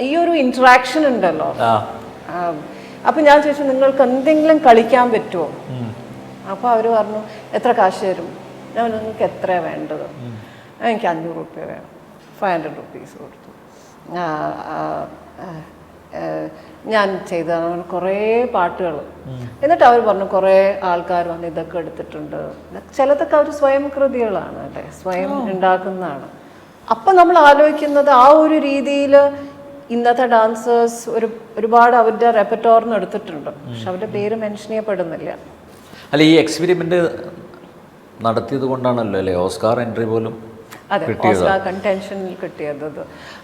ഈ ഒരു ഇൻട്രാക്ഷൻ ഉണ്ടല്ലോ. അപ്പം ഞാൻ ചോദിച്ചു നിങ്ങൾക്ക് എന്തെങ്കിലും കളിക്കാൻ പറ്റുമോ? അപ്പോൾ അവർ പറഞ്ഞു എത്ര കാശ് തരും? ഞാൻ നിങ്ങൾക്ക് എത്രയാണ് വേണ്ടത്? എനിക്ക് 500 രൂപ വേണം. 500 rupees കൊടുത്തു. ഞാൻ ചെയ്ത കുറേ പാട്ടുകൾ. എന്നിട്ട് അവർ പറഞ്ഞു കുറേ ആൾക്കാർ വന്ന് ഇതൊക്കെ എടുത്തിട്ടുണ്ട്. ചിലതൊക്കെ അവർ സ്വയം കൃതികളാണ് അല്ലേ, സ്വയം ഉണ്ടാക്കുന്നതാണ്. അപ്പം നമ്മൾ ആലോചിക്കുന്നത് ആ ഒരു രീതിയിൽ ഇന്നത്തെ ഡാൻസേഴ്സ് ഒരുപാട് അവരുടെ റെപ്പറ്റോറിന് എടുത്തിട്ടുണ്ട്, പക്ഷെ അവരുടെ പേര് മെൻഷൻ ചെയ്യപ്പെടുന്നില്ല. അല്ല, ഈ എക്സ്പെരിമെന്റ് നടത്തിയത് കൊണ്ടാണല്ലോ അല്ലേ ഓസ്കാർ എൻട്രി പോലും. അതെ, ഓസ്കാർ കൺടെൻഷനിൽ കിട്ടിയത്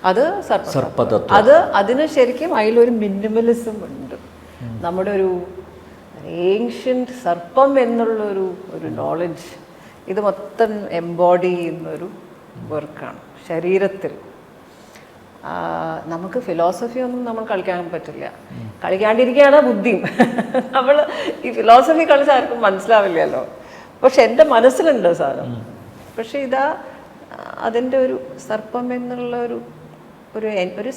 അത് സർപ്പതത്വം. അതിന് ശരിക്കും അതിലൊരു മിനിമലിസം ഉണ്ട്. നമ്മുടെ ഒരു ഏൻഷ്യൻ്റ് സർപ്പം എന്നുള്ളൊരു നോളജ് ഇത് മൊത്തം എംബോഡി ചെയ്യുന്നൊരു വർക്കാണ് ശരീരത്തിൽ. നമുക്ക് ഫിലോസഫി ഒന്നും നമ്മൾ കളിക്കാൻ പറ്റില്ല, കളിക്കാണ്ടിരിക്കുകയാണ് ബുദ്ധിയും. നമ്മൾ ഈ ഫിലോസഫി കളിച്ച ആർക്കും മനസ്സിലാവില്ലല്ലോ. പക്ഷെ എൻ്റെ മനസ്സിലുണ്ട് സാധനം. പക്ഷെ അതിൻ്റെ ഒരു സർപ്പം എന്നുള്ള ഒരു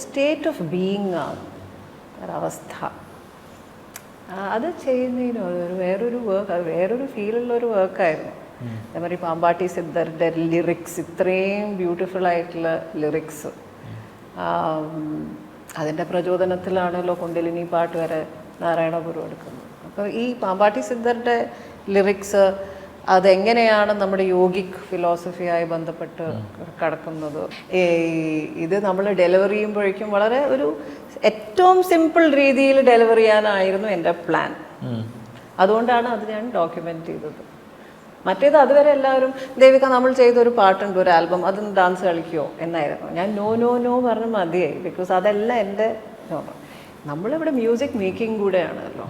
സ്റ്റേറ്റ് ഓഫ് ബീയിങ് ആണ്, ഒരവസ്ഥ. അത് ചെയ്യുന്നതിനോ വേറൊരു ഫീലുള്ളൊരു വർക്കായിരുന്നു. അതേമാതിരി പാമ്പാട്ടി സിദ്ധരുടെ ലിറിക്സ്, ഇത്രയും ബ്യൂട്ടിഫുൾ ആയിട്ടുള്ള ലിറിക്സ്, അതിൻ്റെ പ്രചോദനത്തിലാണല്ലോ കുണ്ടലിനി പാട്ട് വരെ നാരായണ ഗുരു എടുക്കുന്നത്. അപ്പോൾ ഈ പാമ്പാട്ടി സിദ്ധരുടെ ലിറിക്സ് അതെങ്ങനെയാണ് നമ്മുടെ യോഗിക് ഫിലോസഫിയായി ബന്ധപ്പെട്ട് കിടക്കുന്നത്. ഇത് നമ്മൾ ഡെലിവറി ചെയ്യുമ്പോഴേക്കും വളരെ ഒരു ഏറ്റവും സിമ്പിൾ രീതിയിൽ ഡെലിവറി ചെയ്യാനായിരുന്നു എൻ്റെ പ്ലാൻ. അതുകൊണ്ടാണ് അത് ഞാൻ ഡോക്യുമെൻ്റ് ചെയ്തത്. മറ്റേത് അതുവരെ എല്ലാവരും ദേവിക നമ്മൾ ചെയ്തൊരു പാട്ടുണ്ട്, ഒരു ആൽബം, അതൊന്ന് ഡാൻസ് കളിക്കുമോ എന്നായിരുന്നു. ഞാൻ നോ പറഞ്ഞ് മതിയായി. ബിക്കോസ് അതല്ല എൻ്റെ നമ്മളിവിടെ മ്യൂസിക് മേക്കിംഗ് കൂടെയാണല്ലോ.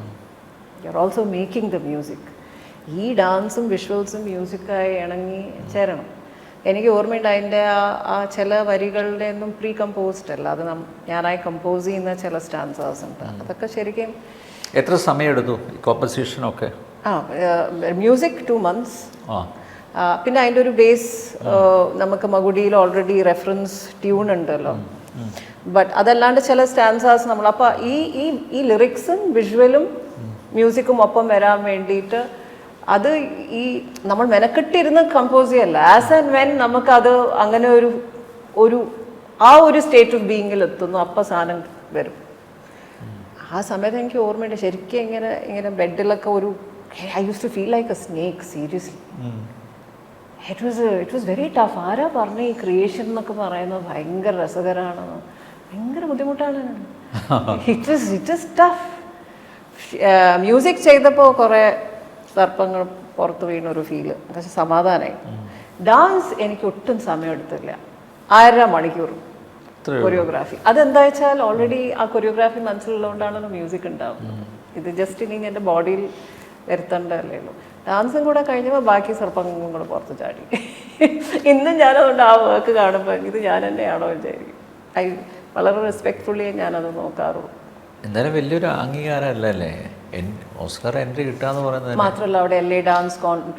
You are also making the music. ഈ ഡാൻസും വിഷ്വൽസും മ്യൂസിക്കായി ഇണങ്ങി ചേരണം. എനിക്ക് ഓർമ്മയുണ്ട് അതിൻ്റെ ആ ചില വരികളുടെ ഒന്നും പ്രീ കമ്പോസ്ഡ് അല്ല, അത് ഞാനായി കമ്പോസ് ചെയ്യുന്ന ചില സ്റ്റാൻസേഴ്സ് ഉണ്ട്. അതൊക്കെ ശരിക്കും എത്ര സമയമെടുത്തു ഈ കോമ്പസിഷനൊക്കെ? Music 2 months. പിന്നെ അതിൻ്റെ ഒരു ബേസ് നമുക്ക് മകുടിയിൽ ഓൾറെഡി റെഫറൻസ് ട്യൂൺ ഉണ്ടല്ലോ. ബട്ട് അതല്ലാണ്ട് ചില സ്റ്റാൻസേഴ്സ് നമ്മൾ അപ്പോൾ ഈ ലിറിക്സും വിഷ്വലും മ്യൂസിക്കും ഒപ്പം വരാൻ വേണ്ടിയിട്ട് അത് ഈ നമ്മൾ മെനക്കെട്ടിരുന്ന് കമ്പോസ് ചെയ്യല്ല. ആസ് ആൻഡ് വെൻ നമുക്കത് അങ്ങനെ ഒരു സ്റ്റേറ്റ് ഓഫ് ബീയിങ്ങിൽ എത്തുന്നു, അപ്പം സാധനം വരും. ആ സമയത്ത് എനിക്ക് ഓർമ്മയുണ്ട് ശരിക്കും ഇങ്ങനെ ബെഡിലൊക്കെ I use to feel like a snake, seriously. It was very tough. ആരാ പറഞ്ഞ ഈ ക്രിയേഷൻ എന്നൊക്കെ പറയുന്നത് ഭയങ്കര രസകരമാണെന്ന്? ഭയങ്കര ബുദ്ധിമുട്ടാണ്. It was tough. മ്യൂസിക് ചെയ്തപ്പോൾ കുറേ സർപ്പങ്ങൾ പുറത്ത് വീണൊരു ഫീല്, പക്ഷെ സമാധാനമായി. ഡാൻസ് എനിക്ക് ഒട്ടും സമയം എടുത്തില്ല, 1.5 മണിക്കൂർ കൊറിയോഗ്രാഫി. അതെന്താ വെച്ചാൽ ഓൾറെഡി ആ കൊറിയോഗ്രാഫി മനസ്സിലുള്ളതുകൊണ്ടാണല്ലോ മ്യൂസിക് ഉണ്ടാവുന്നത്. ഇത് ജസ്റ്റ് ഇനി എൻ്റെ ബോഡിയിൽ വരുത്തേണ്ടതല്ലേ ഉള്ളൂ. ഡാൻസും കൂടെ കഴിഞ്ഞപ്പോൾ ബാക്കി സർപ്പങ്ങളും കൂടെ പുറത്ത് ചാടി. ഇന്നും ഞാനതുകൊണ്ട് ആ വർക്ക് കാണുമ്പോൾ ഇത് ഞാൻ തന്നെയാണോ വിചാരിക്കും. വളരെ റെസ്പെക്ട്ഫുള്ളി ഞാനത് നോക്കാറുള്ളൂ. എന്തായാലും വലിയൊരു അംഗീകാരമല്ലേ ഓസ്കാർ എൻട്രി കിട്ടാന്ന് പറയുന്നത്. മാത്രമല്ല അവിടെ LA ഡാൻസ്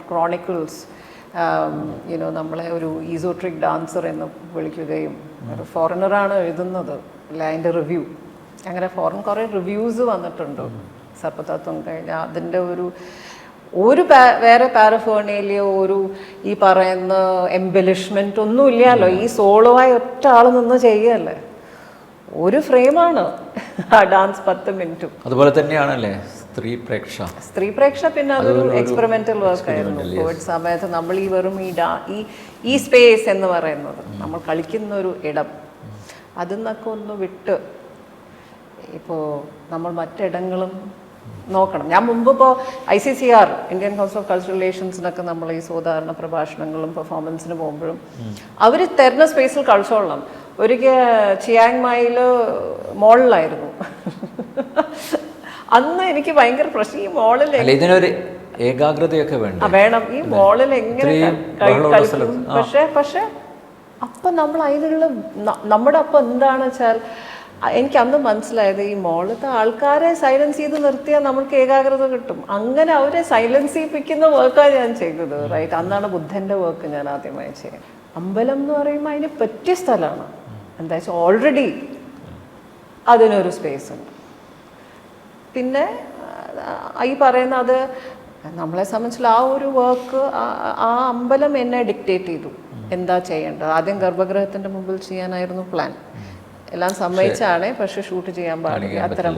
ക്രോണിക്കിൾസ് നമ്മളെ ഒരു ഈസോട്രിക് ഡാൻസർ എന്ന് വിളിക്കുകയും, ഒരു ഫോറിനറാണ് എഴുതുന്നത് അല്ല അതിൻ്റെ റിവ്യൂ. അങ്ങനെ ഫോറിൻ കുറേ റിവ്യൂസ് വന്നിട്ടുണ്ട് സർപ്പതത്വം കഴിഞ്ഞാൽ. അതിൻ്റെ ഒരു വേറെ പാരഫേർണിയയിലെയോ ഈ പറയുന്ന എംബെലിഷ്മെൻ്റ് ഒന്നും ഇല്ലല്ലോ. ഈ സോളോ ആയി ഒറ്റ ആൾ നിന്ന് ചെയ്യുകയല്ലേ, ഒരു ഫ്രെയിമാണ് ആ ഡാൻസ് 10 മിനിറ്റും. അതുപോലെ തന്നെയാണല്ലേ സ്ത്രീ പ്രേക്ഷ പിന്നെ അതൊരു എക്സ്പെരിമെന്റൽ വർക്കായിരുന്നു. കോവിഡ് സമയത്ത് നമ്മൾ ഈ വെറും ഈ സ്പേസ് എന്ന് പറയുന്നത് നമ്മൾ കളിക്കുന്ന ഒരു ഇടം, അതിൽ നിന്നൊക്കെ ഒന്ന് വിട്ട് ഇപ്പോൾ നമ്മൾ മറ്റിടങ്ങളും നോക്കണം. ഞാൻ മുമ്പ് ഇപ്പോൾ ICCR Indian Council of Cultural റിലേഷൻസിനൊക്കെ നമ്മൾ ഈ സാധാരണ പ്രഭാഷണങ്ങളും പെർഫോമൻസിന് പോകുമ്പോഴും അവർ തരുന്ന സ്പേസിൽ കളിച്ചോളണം. ഒരിക്കൽ ചിയാങ് മായിൽ മോളിലായിരുന്നു. അന്ന് എനിക്ക് ഭയങ്കര പ്രശ്നം, ഈ മോളിൽ ഇതിനൊരു ഏകാഗ്രതയൊക്കെ വേണം. ഈ മോളിൽ എങ്ങനെ കളിക്കും? പക്ഷെ അപ്പം നമ്മൾ അതിനുള്ള നമ്മുടെ അപ്പം എന്താണെന്ന് വെച്ചാൽ എനിക്ക് അന്ന് മനസ്സിലായത് ഈ മോളത്തെ ആൾക്കാരെ സൈലൻസ് ചെയ്ത് നിർത്തിയാൽ നമ്മൾക്ക് ഏകാഗ്രത കിട്ടും. അങ്ങനെ അവരെ സൈലൻസ് ചെയ്യിപ്പിക്കുന്ന വർക്കാണ് ഞാൻ ചെയ്തത്. റൈറ്റ്, അന്നാണ് ബുദ്ധൻ്റെ വർക്ക് ഞാൻ ആദ്യമായി ചെയ്യുന്നത്. അമ്പലം എന്ന് പറയുമ്പോൾ അതിന് പറ്റിയ സ്ഥലമാണ്. എന്താ വെച്ചാൽ ഓൾറെഡി അതിനൊരു സ്പേസ് ഉണ്ട്. പിന്നെ ഈ പറയുന്ന അത് നമ്മളെ സംബന്ധിച്ചുള്ള ആ ഒരു വർക്ക് ആ അമ്പലം എന്നെ ഡിക്റ്റേറ്റ് ചെയ്തു എന്താ ചെയ്യേണ്ടത്. ആദ്യം ഗർഭഗൃഹത്തിൻ്റെ മുമ്പിൽ ചെയ്യാനായിരുന്നു പ്ലാൻ. എല്ലാം സമ്മതിച്ചാണ്, പക്ഷെ ഷൂട്ട് ചെയ്യാൻ പാടില്ല അത്തരം.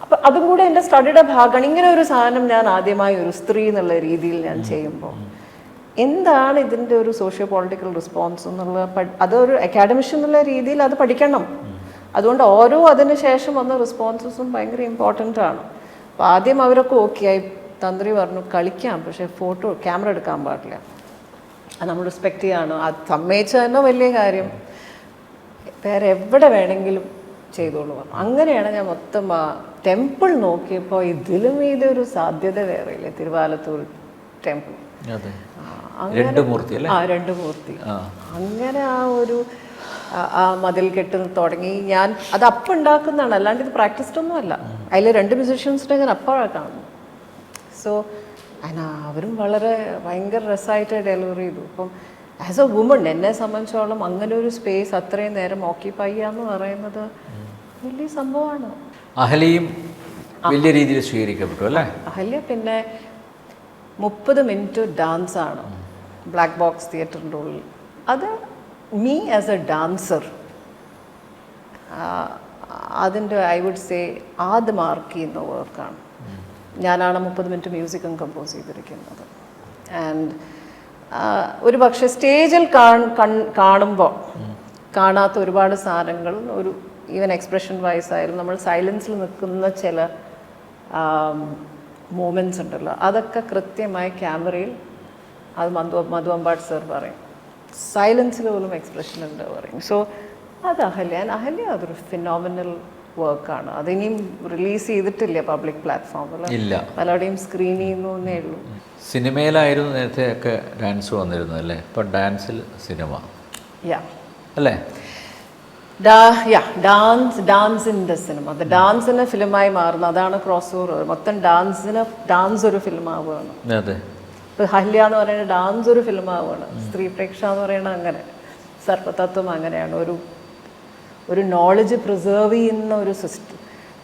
അപ്പം അതും കൂടെ എൻ്റെ സ്റ്റഡിയുടെ ഭാഗമാണ്. ഇങ്ങനെ ഒരു സാധനം ഞാൻ ആദ്യമായി ഒരു സ്ത്രീ എന്നുള്ള രീതിയിൽ ഞാൻ ചെയ്യുമ്പോൾ എന്താണ് ഇതിൻ്റെ ഒരു സോഷ്യോ പൊളിറ്റിക്കൽ റെസ്പോൺസ് എന്നുള്ള അതൊരു അക്കാഡമിഷ്യൻ എന്നുള്ള രീതിയിൽ അത് പഠിക്കണം. അതുകൊണ്ട് ഓരോ അതിന് ശേഷം വന്ന റെസ്പോൺസസും ഭയങ്കര ഇമ്പോർട്ടൻ്റ് ആണ്. അപ്പോൾ ആദ്യം അവരൊക്കെ ഓക്കെ ആയി. തന്ത്രി പറഞ്ഞു കളിക്കാം, പക്ഷേ ക്യാമറ എടുക്കാൻ പാടില്ല, അത് നമ്മൾ റെസ്പെക്റ്റ് ചെയ്യാണ്. അത് സമ്മതിച്ച തന്നെ വലിയ കാര്യം. വേറെ എവിടെ വേണമെങ്കിലും ചെയ്തോളൂ. അങ്ങനെയാണ് ഞാൻ മൊത്തം ടെമ്പിൾ നോക്കിയപ്പോൾ ഇതിലും ഇതൊരു സാധ്യത വേറെ ഇല്ലേ, തിരുവാലത്തൂർ ടെമ്പിൾ. രണ്ട് മൂർത്തി. അങ്ങനെ ആ മതിൽ കെട്ട് തുടങ്ങി. ഞാൻ അത് അപ്പം ഉണ്ടാക്കുന്നതാണ്, അല്ലാണ്ട് ഇത് പ്രാക്ടീസ്ഡ് ഒന്നും അല്ല. അതിൽ 2 മ്യൂസീഷ്യൻസിനെ ഞാൻ അപ്പോഴാണ് കാണുന്നു. സോ അവരും വളരെ ഭയങ്കര രസമായിട്ട് ഡെലിവറി ചെയ്തു. അപ്പം ആസ് എ വുമൺ എന്നെ സംബന്ധിച്ചോളം അങ്ങനെ ഒരു സ്പേസ് അത്രയും നേരം ഓക്യുപ്പൈ ചെയ്യാന്ന് പറയുന്നത് വലിയ സംഭവമാണ്. അഹല്യയും വലിയ രീതിയിൽ സ്വീകരിക്കപ്പെട്ടു അല്ലേ? അഹല്യ പിന്നെ 30 മിനിറ്റ് ഡാൻസാണ്. ബ്ലാക്ക് ബോക്സ് തിയേറ്ററിൻ്റെ ഉള്ളിൽ. അത് മീ ആസ് എ ഡാൻസർ അതിൻ്റെ ഐ വുഡ് സേ ആദ്യം മാർക്ക് ചെയ്യുന്ന വർക്കാണ്. ഞാനാണ് 30 മിനിറ്റ് മ്യൂസിക്കും കമ്പോസ് ചെയ്തിരിക്കുന്നത്. ആൻഡ് ഒരു പക്ഷേ സ്റ്റേജിൽ കാണുമ്പോൾ കാണാത്ത ഒരുപാട് സാധനങ്ങൾ, ഒരു ഈവൻ എക്സ്പ്രഷൻ വൈസ് ആയാലും നമ്മൾ സൈലൻസിൽ നിൽക്കുന്ന ചില മൂമെൻറ്റ്സ് ഉണ്ടല്ലോ, അതൊക്കെ കൃത്യമായി ക്യാമറയിൽ അത് മധു അമ്പാട്ട് സർ പറയും, സൈലൻസിൽ പോലും എക്സ്പ്രഷൻ ഉണ്ട് പറയും. സോ അത് അഹല്യ അതൊരു ഫിനോമിനൽ വർക്കാണ്. അതിനിയും റിലീസ് ചെയ്തിട്ടില്ല പബ്ലിക് പ്ലാറ്റ്ഫോമിൽ, ഇല്ല, പലരുടെയും സ്ക്രീൻ ചെയ്യുന്നേ ഉള്ളൂ. സിനിമയിലായിരുന്നു നേരത്തെ ഒക്കെ ഡാൻസ് വന്നിരുന്നത് അല്ലേ? ഇപ്പം ഡാൻസിൽ സിനിമ അല്ലേ? ഡാൻസിൻ്റെ സിനിമ, അത് ഡാൻസിന് ഫിലിമായി മാറുന്നു. അതാണ് ക്രോസ് ഓവർ. മൊത്തം ഡാൻസ് ഒരു ഫിലിമാവുകയാണ്. അതെ. ഇപ്പം അഹല്യ എന്ന് പറയുന്നത് ഡാൻസ് ഒരു ഫിലിമാവുകയാണ്. സ്ത്രീ പ്രേക്ഷ എന്ന് പറയുന്നത് അങ്ങനെ, സർപ്പതത്വം അങ്ങനെയാണ്. ഒരു നോളജ് പ്രിസേർവ് ചെയ്യുന്ന ഒരു സിസ്റ്റം.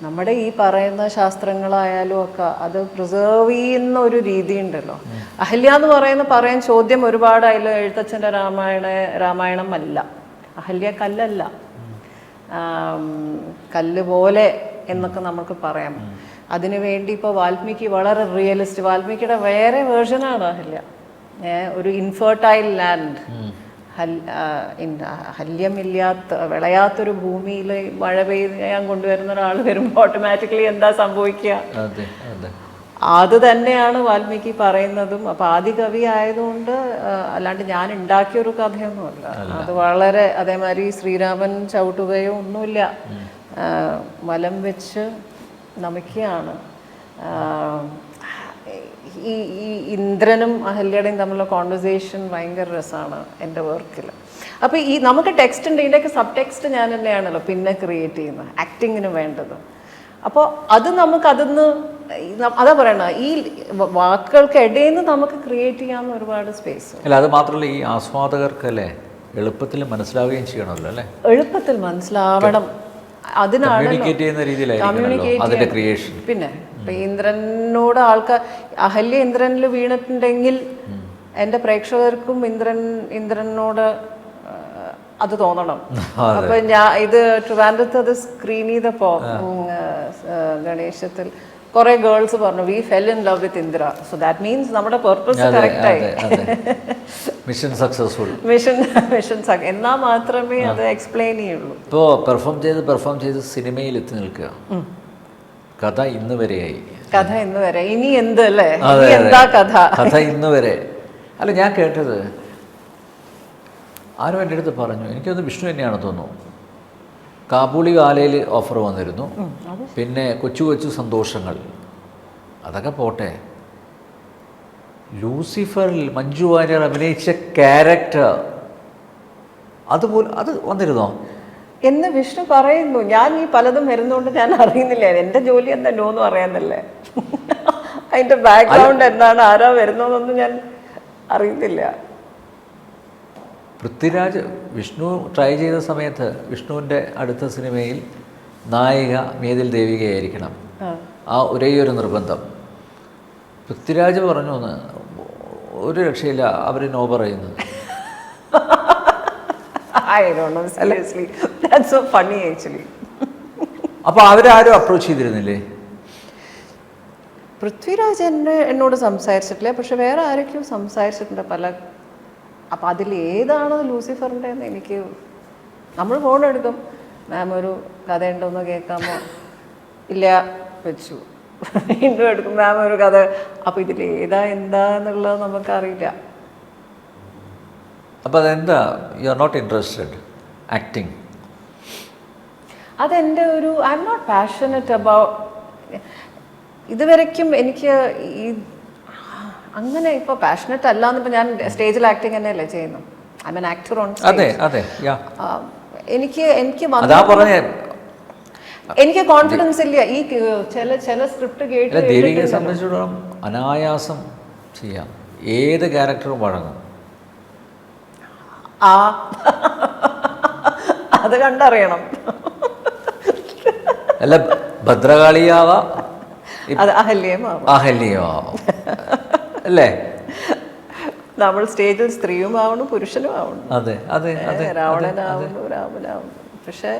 നമ്മുടെ ഈ പറയുന്ന ശാസ്ത്രങ്ങളായാലും ഒക്കെ അത് പ്രിസേർവ് ചെയ്യുന്ന ഒരു രീതി ഉണ്ടല്ലോ. അഹല്യ എന്ന് പറയാൻ ചോദ്യം ഒരുപാട്. അതിൽ എഴുത്തച്ഛൻ്റെ രാമായണം അല്ല, അഹല്യ കല്ലല്ല, കല്ല് പോലെ എന്നൊക്കെ നമുക്ക് പറയാം. അതിനുവേണ്ടി ഇപ്പോൾ വാൽമീകി വളരെ റിയലിസ്റ്റ്, വാൽമീകിയുടെ വേറെ വേർഷനാണ് അഹല്യ. ഒരു ഇൻഫെർട്ടൈൽ ലാൻഡ്, ഹല്യമില്ലാത്ത വിളയാത്തൊരു ഭൂമിയിൽ മഴ പെയ്യാൻ കൊണ്ടുവരുന്ന ഒരാൾ വരുമ്പോൾ ഓട്ടോമാറ്റിക്കലി എന്താ സംഭവിക്കുക? അത് തന്നെയാണ് വാൽമീകി പറയുന്നതും. അപ്പം ആദ്യ കവി ആയതുകൊണ്ട്, അല്ലാണ്ട് ഞാൻ ഉണ്ടാക്കിയൊരു കഥയൊന്നുമല്ല. അത് വളരെ അതേമാതിരി ശ്രീരാമൻ ചവിട്ടുകയോ ഒന്നുമില്ല, വലം വെച്ച് നമിക്കുകയാണ്. ഈ ഇന്ദ്രനും അഹല്യയുടെയും തമ്മിലുള്ള കോൺവെർസേഷൻ ഭയങ്കര രസമാണ് എൻ്റെ വർക്കിൽ. അപ്പോൾ ഈ നമുക്ക് ടെക്സ്റ്റ് ഉണ്ട്, ഇതിൻ്റെയൊക്കെ സബ് ടെക്സ്റ്റ് ഞാൻ തന്നെയാണല്ലോ പിന്നെ ക്രിയേറ്റ് ചെയ്യുന്നത്, ആക്ടിങ്ങിന് വേണ്ടത്. അപ്പോൾ അത് നമുക്കതൊന്ന് അതാ പറയണ, ഈ വാക്കുകൾക്ക് ഇടയിൽ നിന്ന് നമുക്ക് ക്രിയേറ്റ് ചെയ്യാവുന്ന ഒരുപാട് സ്പേസ്. അല്ല, അത് മാത്രമല്ല ഈ ആസ്വാദകർക്കല്ലേ എളുപ്പത്തിൽ മനസ്സിലാവുകയും ചെയ്യണമല്ലോ അല്ലേ? എളുപ്പത്തിൽ മനസ്സിലാവണം, അതിനാണ് അതിന്റെ ക്രിയേഷൻ. പിന്നെ ഇപ്പം ഇന്ദ്രനോട് ആൾക്കാർ, അഹല്യ ഇന്ദ്രനിൽ വീണിട്ടുണ്ടെങ്കിൽ എൻ്റെ പ്രേക്ഷകർക്കും ഇന്ദ്രനോട് അത് തോന്നണം. അപ്പൊ ഇത് ട്രിവാൻഡ്രത്ത് അത് സ്ക്രീൻ ചെയ്തപ്പോ ഗണേശത്തിൽ കുറെ ഗേൾസ് പറഞ്ഞു we fell in love with Indra. So that means നമ്മുടെ പർപ്പസ് കറക്റ്റ് ആയി, മിഷൻ സക്സസ്ഫുൾ. മിഷൻ എന്നാ മാത്രമേ അത് എക്സ്പ്ലെയിൻ ചെയ്യുള്ളൂ. ഇപ്പോൾ പെർഫോം ചെയ്ത് സിനിമയിൽ എത്തി നിൽക്കുക, കഥ ഇന്ന് വരെയായി. കഥ ഇന്ന് വരെ, ഇനി എന്ത് അല്ലേ, എന്താ കഥ ഇന്ന് വരെ. അല്ല, ഞാൻ കേട്ടത് ആരും എൻ്റെ അടുത്ത് പറഞ്ഞു, എനിക്കത് വിഷ്ണു തന്നെയാണെന്ന് തോന്നുന്നു, കാബൂളി കാലയിൽ ഓഫർ വന്നിരുന്നു, പിന്നെ കൊച്ചു കൊച്ചു സന്തോഷങ്ങൾ, അതൊക്കെ പോട്ടെ, ലൂസിഫറിൽ മഞ്ജു വാര്യർ അഭിനയിച്ച ക്യാരക്ടർ അതുപോലെ അത് വന്നിരുന്നോ എന്ന് വിഷ്ണു പറയുന്നു. ഞാൻ ഈ പലതും വരുന്നതുകൊണ്ട് ഞാൻ അറിയുന്നില്ല, എൻ്റെ ജോലി എന്താ എന്ന് അറിയാന്നല്ലേ, അതിൻ്റെ ബാക്ക്ഗ്രൗണ്ട് എന്താണ്, ആരാ വരുന്നതെന്നൊന്നും ഞാൻ അറിയുന്നില്ല. പൃഥ്വിരാജ് വിഷ്ണു ട്രൈ ചെയ്ത സമയത്ത് വിഷ്ണുവിൻ്റെ അടുത്ത സിനിമയിൽ നായിക മേതിൽ ദേവികയായിരിക്കണം, ആ ഒരേ ഒരു നിർബന്ധം. പൃഥ്വിരാജ് പറഞ്ഞു എന്ന് ഒരു രക്ഷയില്ല, അവർ നോ പറയുന്നത്. അപ്പോൾ അവരാരും അപ്രോച്ച് ചെയ്തിരുന്നില്ലേ? പൃഥ്വിരാജ് എന്നോട് സംസാരിച്ചിട്ടില്ല, പക്ഷെ വേറെ ആരൊക്കെയോ സംസാരിച്ചിട്ടുണ്ട് പല. അപ്പം അതിൽ ഏതാണ് ലൂസിഫറിൻ്റെ എന്ന് എനിക്ക്, നമ്മൾ ഫോൺ എടുക്കും, മാം ഒരു കഥ ഉണ്ടോയെന്ന് കേൾക്കാമോ, ഇല്ല വെച്ചു, വീണ്ടും എടുക്കും, മാം ഒരു കഥ, അപ്പം ഇതിൽ എന്താന്നുള്ളത് നമുക്കറിയില്ല. അപ്പം അതെന്താ you are not interested acting? അതെൻ്റെ ഒരു I am not passionate about. ഇതുവരയ്ക്കും എനിക്ക് ഈ അങ്ങനെ ഇപ്പോൾ പാഷനറ്റ് അല്ലാന്ന്. ഇപ്പം ഞാൻ സ്റ്റേജിൽ ആക്ടിങ് തന്നെയല്ലേ ചെയ്യുന്നു, I M an actor on stage. എനിക്ക് കോൺഫിഡൻസ് ഇല്ല ഈ ചില സ്ക്രിപ്റ്റ് കേട്ട്. ദേവികയെ സംബന്ധിച്ചിടത്തോളം അനായാസം ചെയ്യാം, ഏത് ക്യാരക്ടറും വഴങ്ങും. അത് കണ്ടറിയണം. അല്ല, ഭദ്രകാളിയാവാം, അഹല്യമാവാം അല്ലേ? നമ്മൾ സ്റ്റേജിൽ സ്ത്രീയും ആവണം പുരുഷനും ആവണം, അതെ അതെ അതെ രാവണനാവുന്നു രാമനാവുന്നു. പക്ഷെ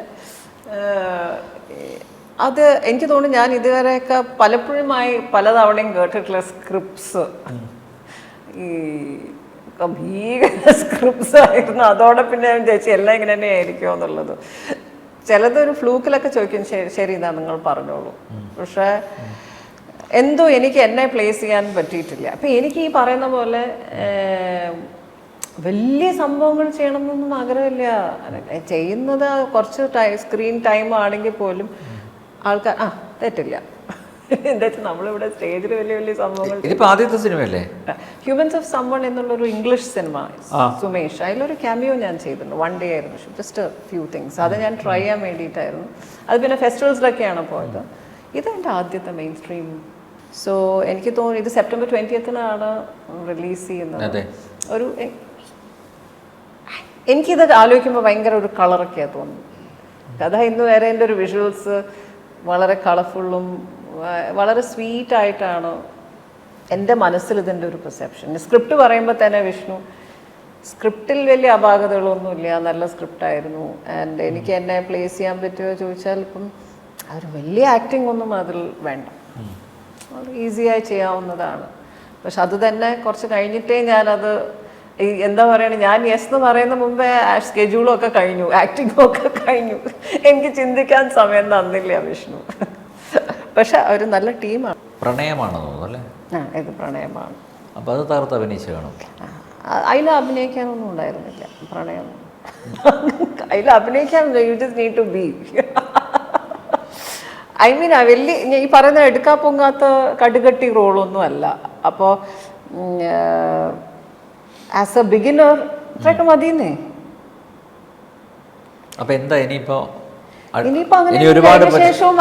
അത് എനിക്ക് തോന്നുന്നു ഞാൻ ഇതുവരെയൊക്കെ പലപ്പോഴുമായി പലതവണയും കേട്ടിട്ടുള്ള സ്ക്രിപ്റ്റ്സ് ഈ ഭീകര സ്ക്രിപ്റ്റ്സ് ആയിരുന്നു. അതോടെ പിന്നെ ഞാൻ ചോദിച്ചു എല്ലാം ഇങ്ങനെ തന്നെ ആയിരിക്കുമോ എന്നുള്ളത്. ചിലതൊരു ഫ്ലൂക്കിലൊക്കെ ചോദിക്കും ശരി ഇതാ നിങ്ങൾ പറഞ്ഞോളൂ. പക്ഷേ എന്തോ എനിക്ക് എന്നെ പ്ലേസ് ചെയ്യാൻ പറ്റിയിട്ടില്ല. അപ്പം എനിക്ക് ഈ പറയുന്ന പോലെ വലിയ സംഭവങ്ങൾ ചെയ്യണമെന്നൊന്നും ആഗ്രഹമില്ല. ചെയ്യുന്നത് കുറച്ച് സ്ക്രീൻ ടൈം ആണെങ്കിൽ പോലും ആൾക്കാർ തെറ്റില്ല. എന്താ വെച്ചാൽ നമ്മളിവിടെ സ്റ്റേജിൽ വലിയ വലിയ സംഭവങ്ങൾ. ഇതിപ്പോൾ ആദ്യത്തെ സിനിമയല്ലേ? ഹ്യൂമൻസ് ഓഫ് സമ്മൺ എന്നുള്ളൊരു ഇംഗ്ലീഷ് സിനിമ, സുമേഷ്, അതിലൊരു ക്യാമിയോ ഞാൻ ചെയ്തിട്ടുണ്ട്. 1 day ആയിരുന്നു, ജസ്റ്റ് ഫ്യൂ തിങ്സ്. അത് ഞാൻ ട്രൈ ചെയ്യാൻ വേണ്ടിയിട്ടായിരുന്നു. അത് പിന്നെ ഫെസ്റ്റിവൽസിലൊക്കെയാണ് പോയത്. ഇത് എൻ്റെ ആദ്യത്തെ മെയിൻ സ്ട്രീം. സോ എനിക്ക് തോന്നുന്നു ഇത് സെപ്റ്റംബർ 20th റിലീസ് ചെയ്യുന്നത്. ഒരു എനിക്കിത് ആലോചിക്കുമ്പോൾ ഭയങ്കര ഒരു കളറൊക്കെയാണ് തോന്നുന്നു. കഥ ഇന്ന് വരെ എൻ്റെ ഒരു വിഷ്വൽസ് വളരെ കളർഫുള്ളും വളരെ സ്വീറ്റായിട്ടാണ് എൻ്റെ മനസ്സിൽ ഇതിൻ്റെ ഒരു പെർസെപ്ഷൻ. സ്ക്രിപ്റ്റ് പറയുമ്പോൾ തന്നെ വിഷ്ണു സ്ക്രിപ്റ്റിൽ വലിയ അപാകതകളൊന്നുമില്ല, നല്ല സ്ക്രിപ്റ്റായിരുന്നു. ആൻഡ് എനിക്ക് എന്നെ പ്ലേസ് ചെയ്യാൻ പറ്റുമോ ചോദിച്ചാൽ ഇപ്പം ഒരു വലിയ ആക്ടിങ് ഒന്നും അതിൽ വേണ്ട, ഈസിയായി ചെയ്യാവുന്നതാണ്. പക്ഷെ അത് തന്നെ കുറച്ച് കഴിഞ്ഞിട്ടേ ഞാനത് എന്താ പറയണേ, ഞാൻ യെസ് എന്ന് പറയുന്ന മുമ്പേ സ്കെഡ്യൂളും ഒക്കെ കഴിഞ്ഞു, ആക്ടിങ്ങും ഒക്കെ കഴിഞ്ഞു. എനിക്ക് ചിന്തിക്കാൻ സമയം തന്നില്ല വിഷ്ണു. പക്ഷെ ഒരു നല്ല ടീമാണ്. പ്രണയമാണെന്ന് തോന്നുന്നു അല്ലേ? ഇത് പ്രണയമാണ്. അപ്പോൾ അത് തകർത്ത് അഭിനയിച്ച് കാണും. അതിൽ അഭിനയിക്കാനൊന്നും ഉണ്ടായിരുന്നില്ല പ്രണയം. അതിൽ അഭിനയിക്കാൻ you just need to be. I mean വലിയ ഈ പറയുന്ന എടുക്കാൻ പൊങ്ങാത്ത കടുകട്ടി റോളൊന്നും അല്ല. അപ്പോൾ ആസ് എ ബിഗിനർ ഇത്രയൊക്കെ മതിയെന്നേ. അപ്പോൾ എന്താ ഇനിയിപ്പോൾ അങ്ങനെ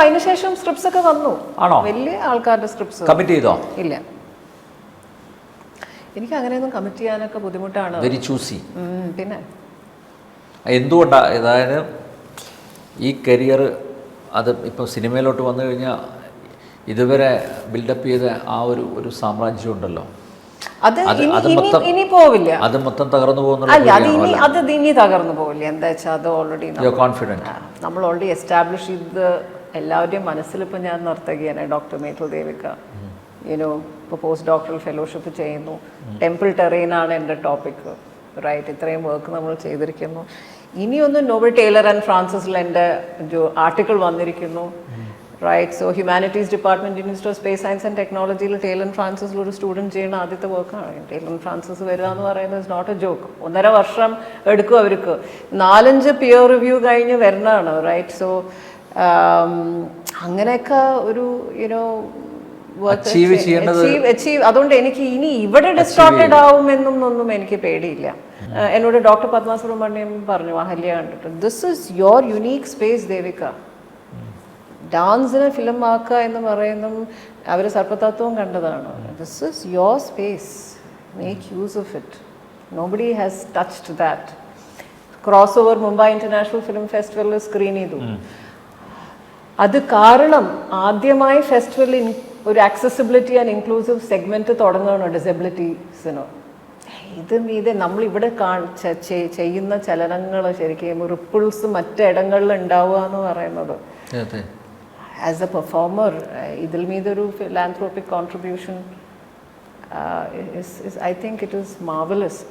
അതിനുശേഷം സ്ക്രിപ്റ്റ്സ് ഒക്കെ വന്നു. ആണോ? വലിയ ആൾക്കാരുടെ സ്ക്രിപ്റ്റ്സ് കമ്മിറ്റ് ചെയ്തോ? ഇല്ല, എനിക്ക് അങ്ങനെയൊന്നും കമ്മിറ്റ് ചെയ്യാനൊക്കെ ബുദ്ധിമുട്ടാണ്. Very choosy. പിന്നെ എന്തുകൊണ്ടാണ്? അതായത് ഈ കരിയർ അത് ഇപ്പോൾ സിനിമയിലോട്ട് വന്നു കഴിഞ്ഞാൽ ഇതുവരെ ബിൽഡപ്പ് ചെയ്ത ആ ഒരു സാമ്രാജ്യം ഉണ്ടല്ലോ, അത് ഇനി പോവില്ല. അത് മൊത്തം തകർന്നു പോകുന്ന അത് ഇനി തകർന്നു പോവില്ല. എന്താ വെച്ചാൽ അത് ഓൾറെഡി നമ്മൾ ഓൾറെഡി എസ്റ്റാബ്ലിഷ് ചെയ്ത് എല്ലാവരുടെയും മനസ്സിലിപ്പോൾ ഞാൻ നർത്തകിയാണ്. ഡോക്ടർ മേറ്റൽ ദേവിക, യുനോ, ഇപ്പോൾ പോസ്റ്റ് ഡോക്ടറൽ ഫെലോഷിപ്പ് ചെയ്യുന്നു. ടെമ്പിൾ ടെറൈനാണ് എൻ്റെ ടോപ്പിക്, റൈറ്റ്? ഇത്രയും വർക്ക് നമ്മൾ ചെയ്തിരിക്കുന്നു. ഇനിയൊന്നും നോബൽ ടൈലർ ആൻഡ് ഫ്രാൻസിസിൽ എൻ്റെ ആർട്ടിക്കിൾ വന്നിരിക്കുന്നു, right? So humanities department university of space science and ടെക്നോളജിയിൽ ടൈലർ ഫ്രാൻസിസിൽ ഒരു സ്റ്റുഡൻറ്റ് ചെയ്യുന്ന ആദ്യത്തെ വർക്കാണ്. ടൈലർ ഫ്രാൻസിസ് വരിക എന്ന് പറയുന്നത് ഇസ് നോട്ട് എ ജോക്ക്. 1.5 വർഷം എടുക്കും അവർക്ക്. 4-5 പിയർ റിവ്യൂ കഴിഞ്ഞ് വരുന്നതാണ്, റൈറ്റ്? സോ അങ്ങനെയൊക്കെ ഒരു യുനോ അച്ചീവ്. അതുകൊണ്ട് എനിക്ക് ഇനി ഇവിടെ ഡിസ്ട്രോക്റ്റഡ് ആവുമെന്നൊന്നും എനിക്ക് പേടിയില്ല. എന്നോട് ഡോക്ടർ പത്മ സുബ്രഹ്മണ്യം പറഞ്ഞു അഹല്യ കണ്ടിട്ട്, this is your unique space Devika. ഡാൻസിനെ ഫിലിം ആക്കുക എന്ന് പറയുന്നതും അവർ സർപ്പതത്വം കണ്ടതാണ്. This is your space, make use of it. Nobody has touched that. Crossover Mumbai international film ഫെസ്റ്റിവലിൽ സ്ക്രീൻ ചെയ്തു. അത് കാരണം ആദ്യമായി ഫെസ്റ്റിവലിൽ ഒരു ആക്സസിബിലിറ്റി ആൻഡ് ഇൻക്ലൂസീവ് സെഗ്മെൻറ്റ് തുടങ്ങുകയാണ് ഡിസബിലിറ്റീസിന്. ഇത് നമ്മളിവിടെ ചെയ്യുന്ന ചലനങ്ങൾ ശരിക്കും റിപ്പിൾസ് മറ്റിടങ്ങളിൽ ഉണ്ടാവുക എന്ന് പറയുന്നത് ആസ് എ പെർഫോമർ ഇതിൽ മീതൊരു philanthropic contribution I think it is marvellous.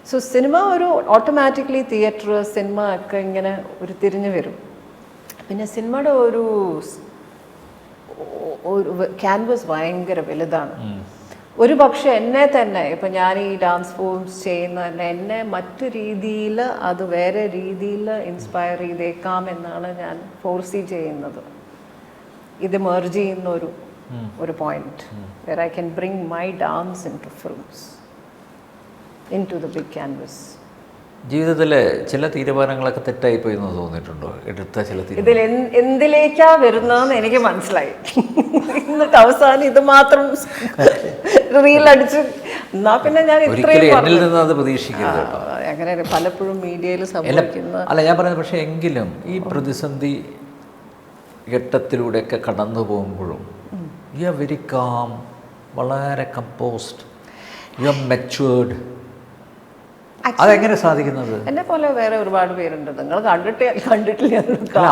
So cinema ഒരു ഓട്ടോമാറ്റിക്കലി തിയേറ്റർ സിനിമ ഒക്കെ ഇങ്ങനെ ഒരു തിരിഞ്ഞു വരും. പിന്നെ സിനിമയുടെ ഒരു ക്യാൻവസ് ഭയങ്കര വലുതാണ്. ഒരു പക്ഷെ എന്നെ തന്നെ ഇപ്പം ഞാൻ ഈ ഡാൻസ് ഫോംസ് ചെയ്യുന്ന തന്നെ എന്നെ മറ്റു രീതിയിൽ അത് വേറെ രീതിയിൽ ഇൻസ്പയർ ചെയ്തേക്കാം എന്നാണ് ഞാൻ ഫോർസീ ചെയ്യുന്നത്. ഇത് മെർജ് ചെയ്യുന്ന ഒരു point where I can bring my dance into films, into the big canvas. ജീവിതത്തിലെ ചില തീരുമാനങ്ങളൊക്കെ തെറ്റായിപ്പോയി എന്ന് തോന്നിയിട്ടുണ്ടോ? എടുത്ത ചില ഇതിൽ എന്തിലേക്കാ വരുന്നതെന്ന് എനിക്ക് മനസ്സിലായി. എന്നിട്ട് അവസാനം ഇത് മാത്രം റീലടിച്ച് എന്നാ പിന്നെ ഞാൻ അങ്ങനെ പലപ്പോഴും മീഡിയയിൽ സംഭവിക്കുന്ന അല്ല ഞാൻ പറയുന്നത്. പക്ഷേ എങ്കിലും ഈ പ്രതിസന്ധി ഘട്ടത്തിലൂടെയൊക്കെ കടന്നു പോകുമ്പോഴും യു ആർ വെരി കാം, വളരെ കമ്പോസ്ഡ്, യു ആർ മെച്വേർഡ്, അതെങ്ങനെ സാധിക്കുന്നത്? എന്നെ പോലെ വേറെ ഒരുപാട് പേരുണ്ട്. നിങ്ങൾ കണ്ടിട്ടില്ല. അല്ല,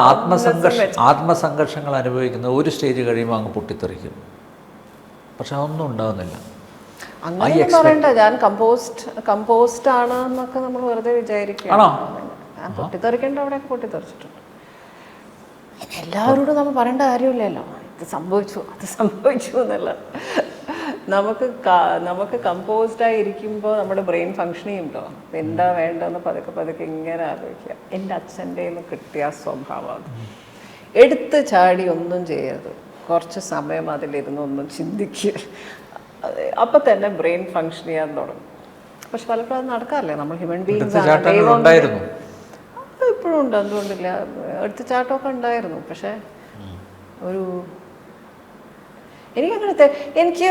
ആത്മസംഘർഷങ്ങൾ അനുഭവിക്കുന്ന ഒരു സ്റ്റേജ് കഴിയുമ്പോൾ അങ്ങ് പൊട്ടിത്തെറിക്കും. പക്ഷെ അതൊന്നും ഉണ്ടാകുന്നില്ല. അങ്ങനെ പറയണ്ട, ഞാൻ കമ്പോസ്റ്റ് ആണ് എന്നൊക്കെ നമ്മൾ വെറുതെ വിചാരിക്കുകയാണ്. ഞാൻ പൊട്ടിത്തെറിക്കേണ്ട അവിടെയൊക്കെ പൊട്ടിത്തെറിച്ചിട്ടുണ്ട്. എല്ലാവരോടും നമ്മൾ പറയേണ്ട കാര്യമില്ലല്ലോ, ഇത് സംഭവിച്ചു അത് സംഭവിച്ചു എന്നല്ല. നമുക്ക് കമ്പോസ്ഡായി ഇരിക്കുമ്പോൾ നമ്മുടെ ബ്രെയിൻ ഫങ്ഷൻ ചെയ്യുമല്ലോ. എന്താ വേണ്ടതെന്ന് പതുക്കെ ഇങ്ങനെ ആലോചിക്കുക. എൻ്റെ അച്ഛൻ്റെ നിന്ന് കിട്ടിയ സ്വഭാവം അത്. എടുത്ത് ചാടി ഒന്നും ചെയ്യരുത്, കുറച്ച് സമയം അതിലിരുന്ന് ഒന്നും ചിന്തിക്കുക. അപ്പം തന്നെ ബ്രെയിൻ ഫങ്ഷൻ ചെയ്യാൻ തുടങ്ങും. പക്ഷെ പലപ്പോഴും അത് നടക്കാറില്ലേ, നമ്മൾ ഹ്യൂമൻ ബീയിങ്സ് ആണ്. ഇപ്പോഴും ഉണ്ട്, എന്തുകൊണ്ടില്ല. എടുത്തുചാട്ടമൊക്കെ ഉണ്ടായിരുന്നു. പക്ഷേ എനിക്ക്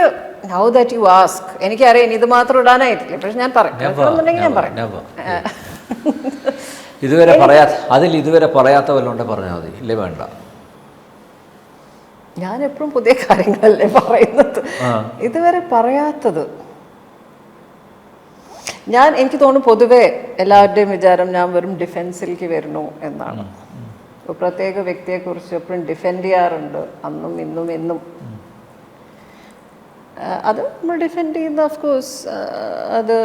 നൗ ദാറ്റ് യു ആസ്ക്, എനിക്കറിയാം ഇനി ഇത് മാത്രം ഇടാനായിട്ടില്ല. പക്ഷെ ഞാൻ പറയാം, ഞാൻ പറയാം. ഇതുവരെ പറയാത്ത വല്ലതുകൊണ്ട് പറഞ്ഞാൽ മതി, ഇല്ലേ? വേണ്ട. ഞാൻ എപ്പോഴും പുതിയ കാര്യങ്ങളല്ലേ പറയുന്നത്. ഇതുവരെ പറയാത്തത് എനിക്ക് തോന്നുന്നു പൊതുവെ എല്ലാവരുടെയും വിചാരം ഞാൻ വെറും ഡിഫെൻസിലേക്ക് വരുന്നു എന്നാണ്. പ്രത്യേക വ്യക്തിയെക്കുറിച്ച് എപ്പോഴും ഡിഫെൻഡ് ചെയ്യാറുണ്ട്, അന്നും ഇന്നും എന്നും. അത് നമ്മൾ ഡിഫെൻഡ് ചെയ്യുന്ന, ഓഫ്കോഴ്സ് അത്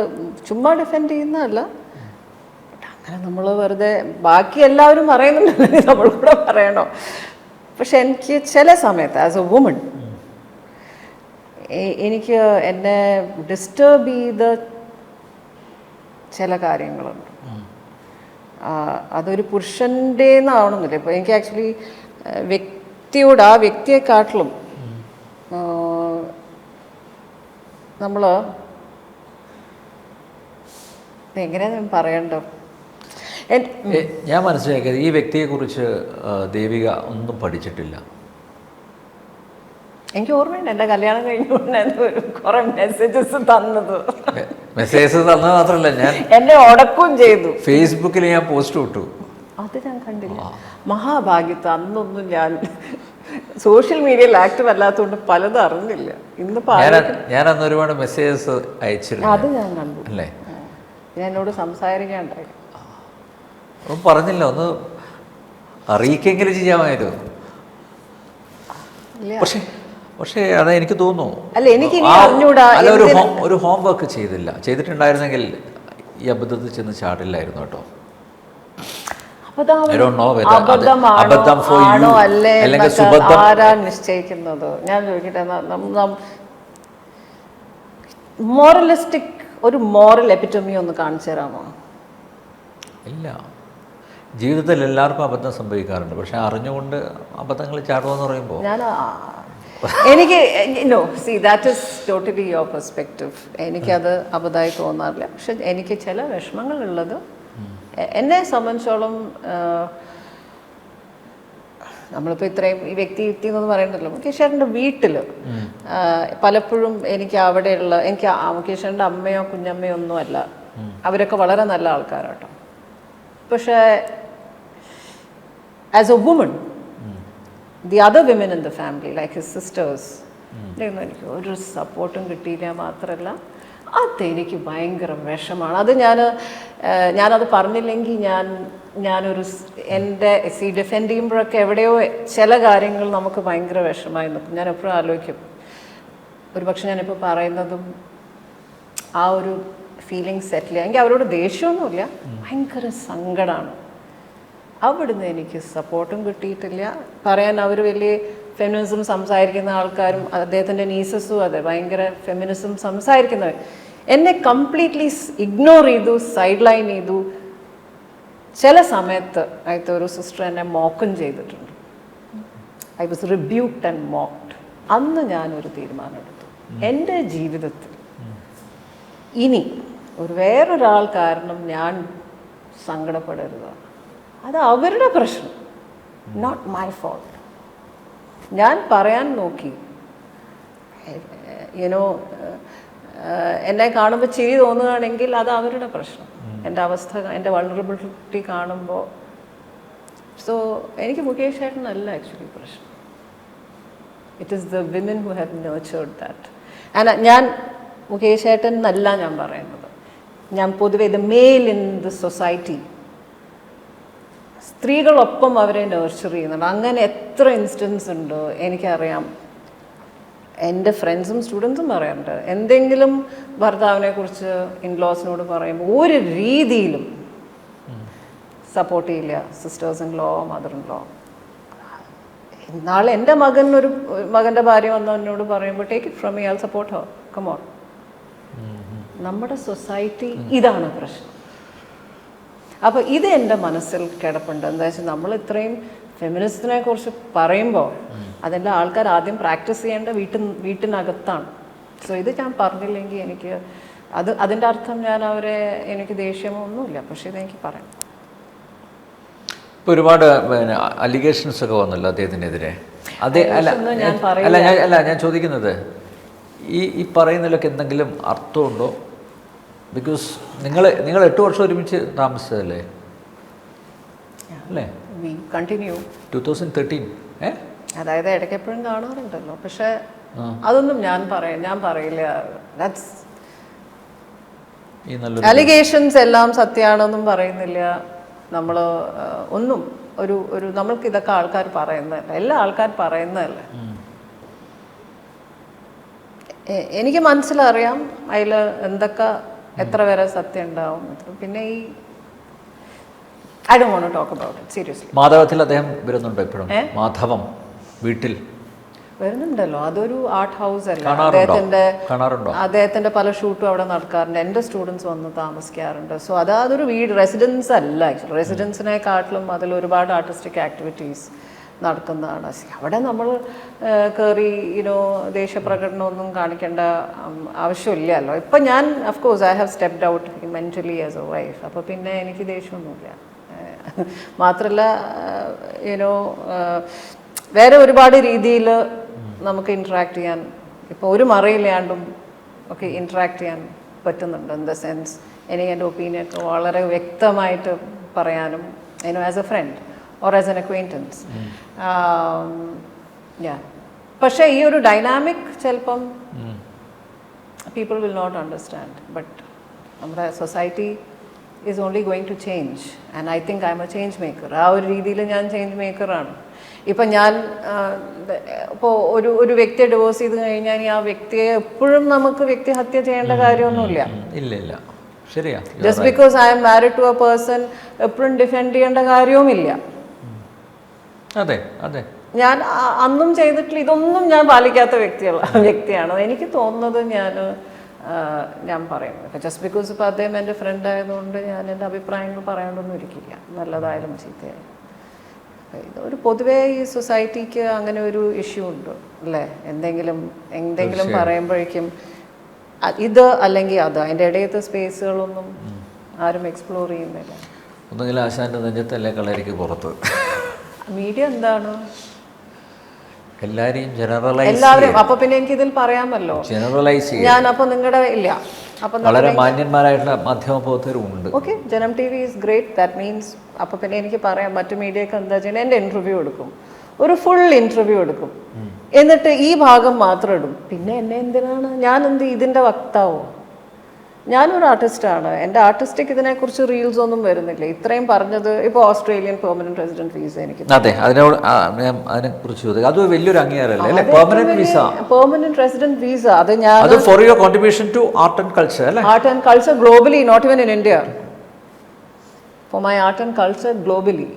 ചുമ്മാ ഡിഫെൻഡ് ചെയ്യുന്നതല്ല. അങ്ങനെ നമ്മൾ വെറുതെ ബാക്കി എല്ലാവരും പറയുന്നുണ്ടല്ലോ, നമ്മൾ കൂടെ പറയണോ? പക്ഷെ എനിക്ക് ചില സമയത്ത് ആസ് എ വുമൺ എനിക്ക് എന്നെ ഡിസ്റ്റർബ് ചെയ്ത ചില കാര്യങ്ങളുണ്ട്. അതൊരു പുരുഷൻ്റെന്നാവണമെന്നില്ല. ഇപ്പോൾ എനിക്ക് ആക്ച്വലി ആ വ്യക്തിയെക്കാട്ടിലും നമ്മൾ എങ്ങനെയാ പറയണ്ടോ, ഞാൻ മനസ്സിലാക്കിയത് ഈ വ്യക്തിയെക്കുറിച്ച് ദേവിക ഒന്നും പഠിച്ചിട്ടില്ല. എനിക്ക് ഓർമ്മയുണ്ട് എൻ്റെ കല്യാണം കഴിഞ്ഞുകൊണ്ട് കുറെ മെസ്സേജസ് തന്നത് മാത്രമല്ല, ഞാൻ എന്നെ ഉടക്കും ചെയ്തു. ഫേസ്ബുക്കിൽ ഞാൻ പോസ്റ്റ് ഇട്ടു, അത് ഞാൻ കണ്ടില്ല. മഹാഭാഗ്യത്ത് അന്നൊന്നും ഞാൻ സോഷ്യൽ മീഡിയയിൽ ആക്റ്റീവ് അല്ലാത്തതുകൊണ്ട് പലതും അറിഞ്ഞില്ല. ഞാൻ അന്ന് ഒരുപാട് മെസ്സേജസ് അയച്ചിരുന്നു. അത് ഞാൻ കണ്ടു അല്ലേ. ഞാൻ എന്നോട് സംസാരിക്കാണ്ടായി. പറഞ്ഞില്ല, ഒന്ന് അറിയിക്കെങ്കിലും ചെയ്യാമായിരുന്നു. പക്ഷേ അതാ എനിക്ക് തോന്നുന്നു, ഒരു ഹോംവർക്ക് ചെയ്തിട്ടുണ്ടായിരുന്നെങ്കിൽ ഈ അബദ്ധത്തിൽ ചെന്ന് ചാടില്ലായിരുന്നു കേട്ടോ. നിശ്ചയിക്കുന്നത് ഞാൻ ചോദിക്കട്ടെ, മോറലിസ്റ്റിക് ഒരു മോറൽ എപ്പിറ്റമി ഒന്ന് കാണിച്ചു തരാമോ? ഇല്ല. ജീവിതത്തിൽ എല്ലാവർക്കും അബദ്ധം സംഭവിക്കാറുണ്ട്. പക്ഷെ അറിഞ്ഞുകൊണ്ട് അബദ്ധങ്ങൾ ചാടുമെന്ന് പറയുമ്പോൾ എനിക്ക് that is totally your perspective. എനിക്കത് അബദ്ധമായി തോന്നാറില്ല. പക്ഷെ എനിക്ക് ചില വിഷമങ്ങളുള്ളത് എന്നെ സംബന്ധിച്ചോളം, നമ്മളിപ്പോൾ ഇത്രയും ഈ വ്യക്തി എന്നൊന്നും പറയണ്ടല്ലോ, മുകേഷേട്ടൻ്റെ വീട്ടിൽ പലപ്പോഴും എനിക്ക് മുകേഷേട്ടൻ്റെ അമ്മയോ കുഞ്ഞമ്മയോ ഒന്നുമല്ല, അവരൊക്കെ വളരെ നല്ല ആൾക്കാരാട്ടോ. പക്ഷേ as A woman, the other women in the family like his sisters, എനിക്ക് ഒരു സപ്പോർട്ടും കിട്ടിയില്ല. മാത്രമല്ല അതെനിക്ക് ഭയങ്കര വിഷമാണ്. അത് ഞാനത് പറഞ്ഞില്ലെങ്കിൽ ഞാനൊരു എൻ്റെ ഡിഫെൻഡ് ചെയ്യുമ്പോഴൊക്കെ എവിടെയോ ചില കാര്യങ്ങൾ നമുക്ക് ഭയങ്കര വിഷമായി നിൽക്കും. ഞാൻ എപ്പോഴും ആലോചിക്കും, ഒരുപക്ഷെ ഞാനിപ്പോൾ പറയുന്നതും ആ ഒരു ഫീലിംഗ് സെറ്റിൽ ചെയ്യാം. എനിക്ക് അവരോട് ദേഷ്യമൊന്നുമില്ല, ഭയങ്കര സങ്കടമാണ്. അവിടുന്ന് എനിക്ക് സപ്പോർട്ടും കിട്ടിയിട്ടില്ല. പറയാൻ അവർ വലിയ ഫെമിനിസം സംസാരിക്കുന്ന ആൾക്കാരും അദ്ദേഹത്തിൻ്റെ നീസസും അതെ ഭയങ്കര ഫെമിനിസം സംസാരിക്കുന്നവർ എന്നെ കംപ്ലീറ്റ്ലി ഇഗ്നോർ ചെയ്തു, സൈഡ് ലൈൻ ചെയ്തു. ചില സമയത്ത് ആയിട്ട് ഒരു സിസ്റ്റർ എന്നെ മോക്കും ചെയ്തിട്ടുണ്ട്. I was rebuked and mocked. അന്ന് ഞാനൊരു തീരുമാനമെടുത്തു, എൻ്റെ ജീവിതത്തിൽ ഇനി വേറൊരാൾ കാരണം ഞാൻ സങ്കടപ്പെടരുത്. അത് അവരുടെ പ്രശ്നം, നോട്ട് മൈ ഫോൾട്ട്. ഞാൻ പറയാൻ നോക്കി, എന്നെ കാണുമ്പോൾ ചിരി തോന്നുകയാണെങ്കിൽ അത് അവരുടെ പ്രശ്നം. എൻ്റെ അവസ്ഥ, എൻ്റെ വൾണറബിലിറ്റി കാണുമ്പോൾ. സോ എനിക്ക് മുകേഷ് ഏട്ടനല്ല ആക്ച്വലി പ്രശ്നം. It is the women who have nurtured that. ഞാൻ മുകേഷ് ഏട്ടൻ എന്നല്ല ഞാൻ പറയുന്നത്, ഞാൻ പൊതുവെ the male in the society സ്ത്രീകളൊപ്പം അവരെ നേർച്ചർ ചെയ്യുന്നുണ്ട്. അങ്ങനെ എത്ര ഇൻസ്റ്റൻസ് ഉണ്ട് എനിക്കറിയാം. എൻ്റെ ഫ്രണ്ട്സും സ്റ്റുഡൻസും പറയാറുണ്ട്, എന്തെങ്കിലും ഭർത്താവിനെ കുറിച്ച് ഇൻലോസിനോട് പറയുമ്പോൾ ഒരു രീതിയിലും സപ്പോർട്ട് ചെയ്യില്ല sisters in law mother in law. നാളെ എൻ്റെ മകൻ്റെ ഭാര്യ വന്ന് എന്നോട് പറയുമ്പോൾ take it from me, I will support her, come on. നമ്മുടെ സൊസൈറ്റി ഇതാണ് പ്രശ്നം. അപ്പോൾ ഇത് എൻ്റെ മനസ്സിൽ കിടപ്പുണ്ട്. എന്താ വെച്ചാൽ നമ്മൾ ഇത്രയും ഫെമിനിസത്തിനെ കുറിച്ച് പറയുമ്പോൾ അതെല്ലാം ആൾക്കാർ ആദ്യം പ്രാക്ടീസ് ചെയ്യേണ്ട വീട്ടിനകത്താണ്. സോ ഇത് ഞാൻ പറഞ്ഞില്ലെങ്കിൽ എനിക്ക് അതിൻ്റെ അർത്ഥം ഞാൻ എനിക്ക് ദേഷ്യമോ ഒന്നുമില്ല, പക്ഷേ ഇതെനിക്ക് പറയാം. ഇപ്പോൾ ഒരുപാട് അലിഗേഷൻസ് ഒക്കെ വന്നല്ലോ അദ്ദേഹത്തിനെതിരെ. ഞാൻ ചോദിക്കുന്നത് ഈ പറയുന്നതിലൊക്കെ എന്തെങ്കിലും അർത്ഥമുണ്ടോ? ബിക്കോസ് നിങ്ങൾ 8 വർഷം ഒരുമിച്ച് താമസിച്ചതല്ലേ അല്ലേ? 2013 അതായത് ഇടയ്ക്ക് എപ്പോഴും കാണാറുണ്ടല്ലോ, പക്ഷെ അതൊന്നും ഞാൻ പറയില്ല. അലിഗേഷൻസ് എല്ലാം സത്യമാണെന്നും പറയുന്നില്ല. നമ്മൾ ഒന്നും നമ്മൾക്ക് ഇതൊക്കെ ആൾക്കാർ പറയുന്നതല്ല, എല്ലാ ആൾക്കാർ പറയുന്നതല്ലേ. എനിക്ക് മനസ്സിലറിയാം അതിൽ എന്തൊക്കെ എത്ര വരെ സത്യം ഉണ്ടാവും. പിന്നെ ഈ I don't want to talk about it seriously. മാധവത്തിൽ അദ്ദേഹം വരുന്നുണ്ടോ ഇപ്പോഴും? മാധവം വീട്ടിൽ വരുന്നുണ്ടല്ലോ. അതൊരു ആർട്ട് ഹൗസ് അല്ല. അദ്ദേഹത്തിന്റെ പല ഷൂട്ടും അവിടെ നടക്കാറുണ്ട്. എൻ്റെ സ്റ്റുഡൻസ് വന്ന് താമസിക്കാറുണ്ട്. സോ അതൊരു വീട്, റെസിഡൻസ് അല്ല. ആക്ച്വലി റെസിഡൻസിനെക്കാട്ടിലും അതിൽ ഒരുപാട് ആർട്ടിസ്റ്റിക് ആക്ടിവിറ്റീസ് നടക്കുന്നതാണ്. അവിടെ നമ്മൾ കയറി ദേശപ്രകടനമൊന്നും കാണിക്കേണ്ട ആവശ്യമില്ലല്ലോ. ഇപ്പം ഞാൻ of course I have stepped out mentally as A wife. അപ്പോൾ പിന്നെ എനിക്ക് ദേഷ്യമൊന്നുമില്ല. മാത്രമല്ല വേറെ ഒരുപാട് രീതിയിൽ നമുക്ക് ഇൻട്രാക്ട് ചെയ്യാൻ, ഇപ്പോൾ ഒരു മറയില്ലാണ്ടും ഒക്കെ ഇൻട്രാക്ട് ചെയ്യാൻ പറ്റുന്നുണ്ട്. ഇൻ ദ സെൻസ് എനിക്ക് എൻ്റെ ഒപ്പീനിയൻ ഒക്കെ വളരെ വ്യക്തമായിട്ട് പറയാനും as a friend or as an acquaintance. പക്ഷേ ഈ ഒരു ഡൈനാമിക് ചിലപ്പം people will not understand. But നമ്മുടെ society is only going to change and I think I am a change maker. ആ ഒരു രീതിയിൽ ഞാൻ ചേഞ്ച് മേക്കറാണ്. ഇപ്പം ഞാൻ ഇപ്പോൾ ഒരു വ്യക്തിയെ ഡിവോഴ്സ് ചെയ്ത് കഴിഞ്ഞാൽ ആ വ്യക്തിയെ എപ്പോഴും നമുക്ക് വ്യക്തിഹത്യ ചെയ്യേണ്ട കാര്യമൊന്നുമില്ല. ഇല്ല, ശരിയാ. Just because I am married to a person എപ്പോഴും ഡിഫെൻഡ് ചെയ്യേണ്ട കാര്യവുമില്ല. അതെ, ഞാൻ അന്നും ചെയ്തിട്ടില്ല. ഇതൊന്നും ഞാൻ പാലിക്കാത്ത വ്യക്തിയാണ്. എനിക്ക് തോന്നുന്നത് ഞാൻ പറയുന്നത് ജസ്റ്റ് ബിക്കോസ് ഇപ്പോൾ അദ്ദേഹം എൻ്റെ ഫ്രണ്ട് ആയതുകൊണ്ട് ഞാൻ എൻ്റെ അഭിപ്രായങ്ങൾ പറയാണ്ടൊന്നും ഇരിക്കില്ല, നല്ലതായാലും ചീത്തയായാലും. ഇതൊരു പൊതുവേ ഈ സൊസൈറ്റിക്ക് അങ്ങനെ ഒരു ഇഷ്യൂ ഉണ്ട് അല്ലേ? എന്തെങ്കിലും പറയുമ്പോഴേക്കും ഇത് അല്ലെങ്കിൽ അത്, അതിൻ്റെ ഇടയത്തെ സ്പേസുകളൊന്നും ആരും എക്സ്പ്ലോർ ചെയ്യുന്നില്ല. ഒന്നുകിൽ ആശാൻ്റെ നെഞ്ചത്തല്ലേ കളരിക്ക് പുറത്ത്. മീഡിയ എന്താണ്? എല്ലാവരെയും അപ്പൊ പിന്നെ എനിക്ക് ഇതിൽ പറയാമല്ലോ. ഞാൻ അപ്പൊ നിങ്ങളുടെ ഇല്ല, അപ്പൊ വളരെ മാന്യന്മാരായിട്ടുള്ള മാധ്യമപ്രവർത്തകരും ഉണ്ട്. ഓക്കെ, ജനം TV is great. That means അപ്പൊ പിന്നെ എനിക്ക് പറയാം. മറ്റു മീഡിയക്ക് എന്താ ചെയ്യുന്നത്? എൻ്റെ ഇന്റർവ്യൂ എടുക്കും, ഒരു ഫുൾ ഇന്റർവ്യൂ എടുക്കും, എന്നിട്ട് ഈ ഭാഗം മാത്രം ഇടും. പിന്നെ എന്നെ എന്തിനാണ്? ഞാൻ ഇതിന്റെ വക്താവോ? ഞാനൊരു ആർട്ടിസ്റ്റാണ്. എൻ്റെ ആർട്ടിസ്റ്റിക് ഇതിനെക്കുറിച്ച് റീൽസ് ഒന്നും വരുന്നില്ല. ഇത്രയും പറഞ്ഞത് ഇപ്പോൾ ഓസ്ട്രേലിയൻ പെർമനന്റ് റെസിഡന്റ് വിസ എനിക്ക്. അതെ, അതിനെക്കുറിച്ച് അത് വലിയൊരു അംഗീകാരമല്ലേ? പെർമനന്റ് റെസിഡന്റ് വിസ അത് ഞാൻ for your contribution to art and culture അല്ലേ? Art and culture globally, not even in India. For my art and culture globally.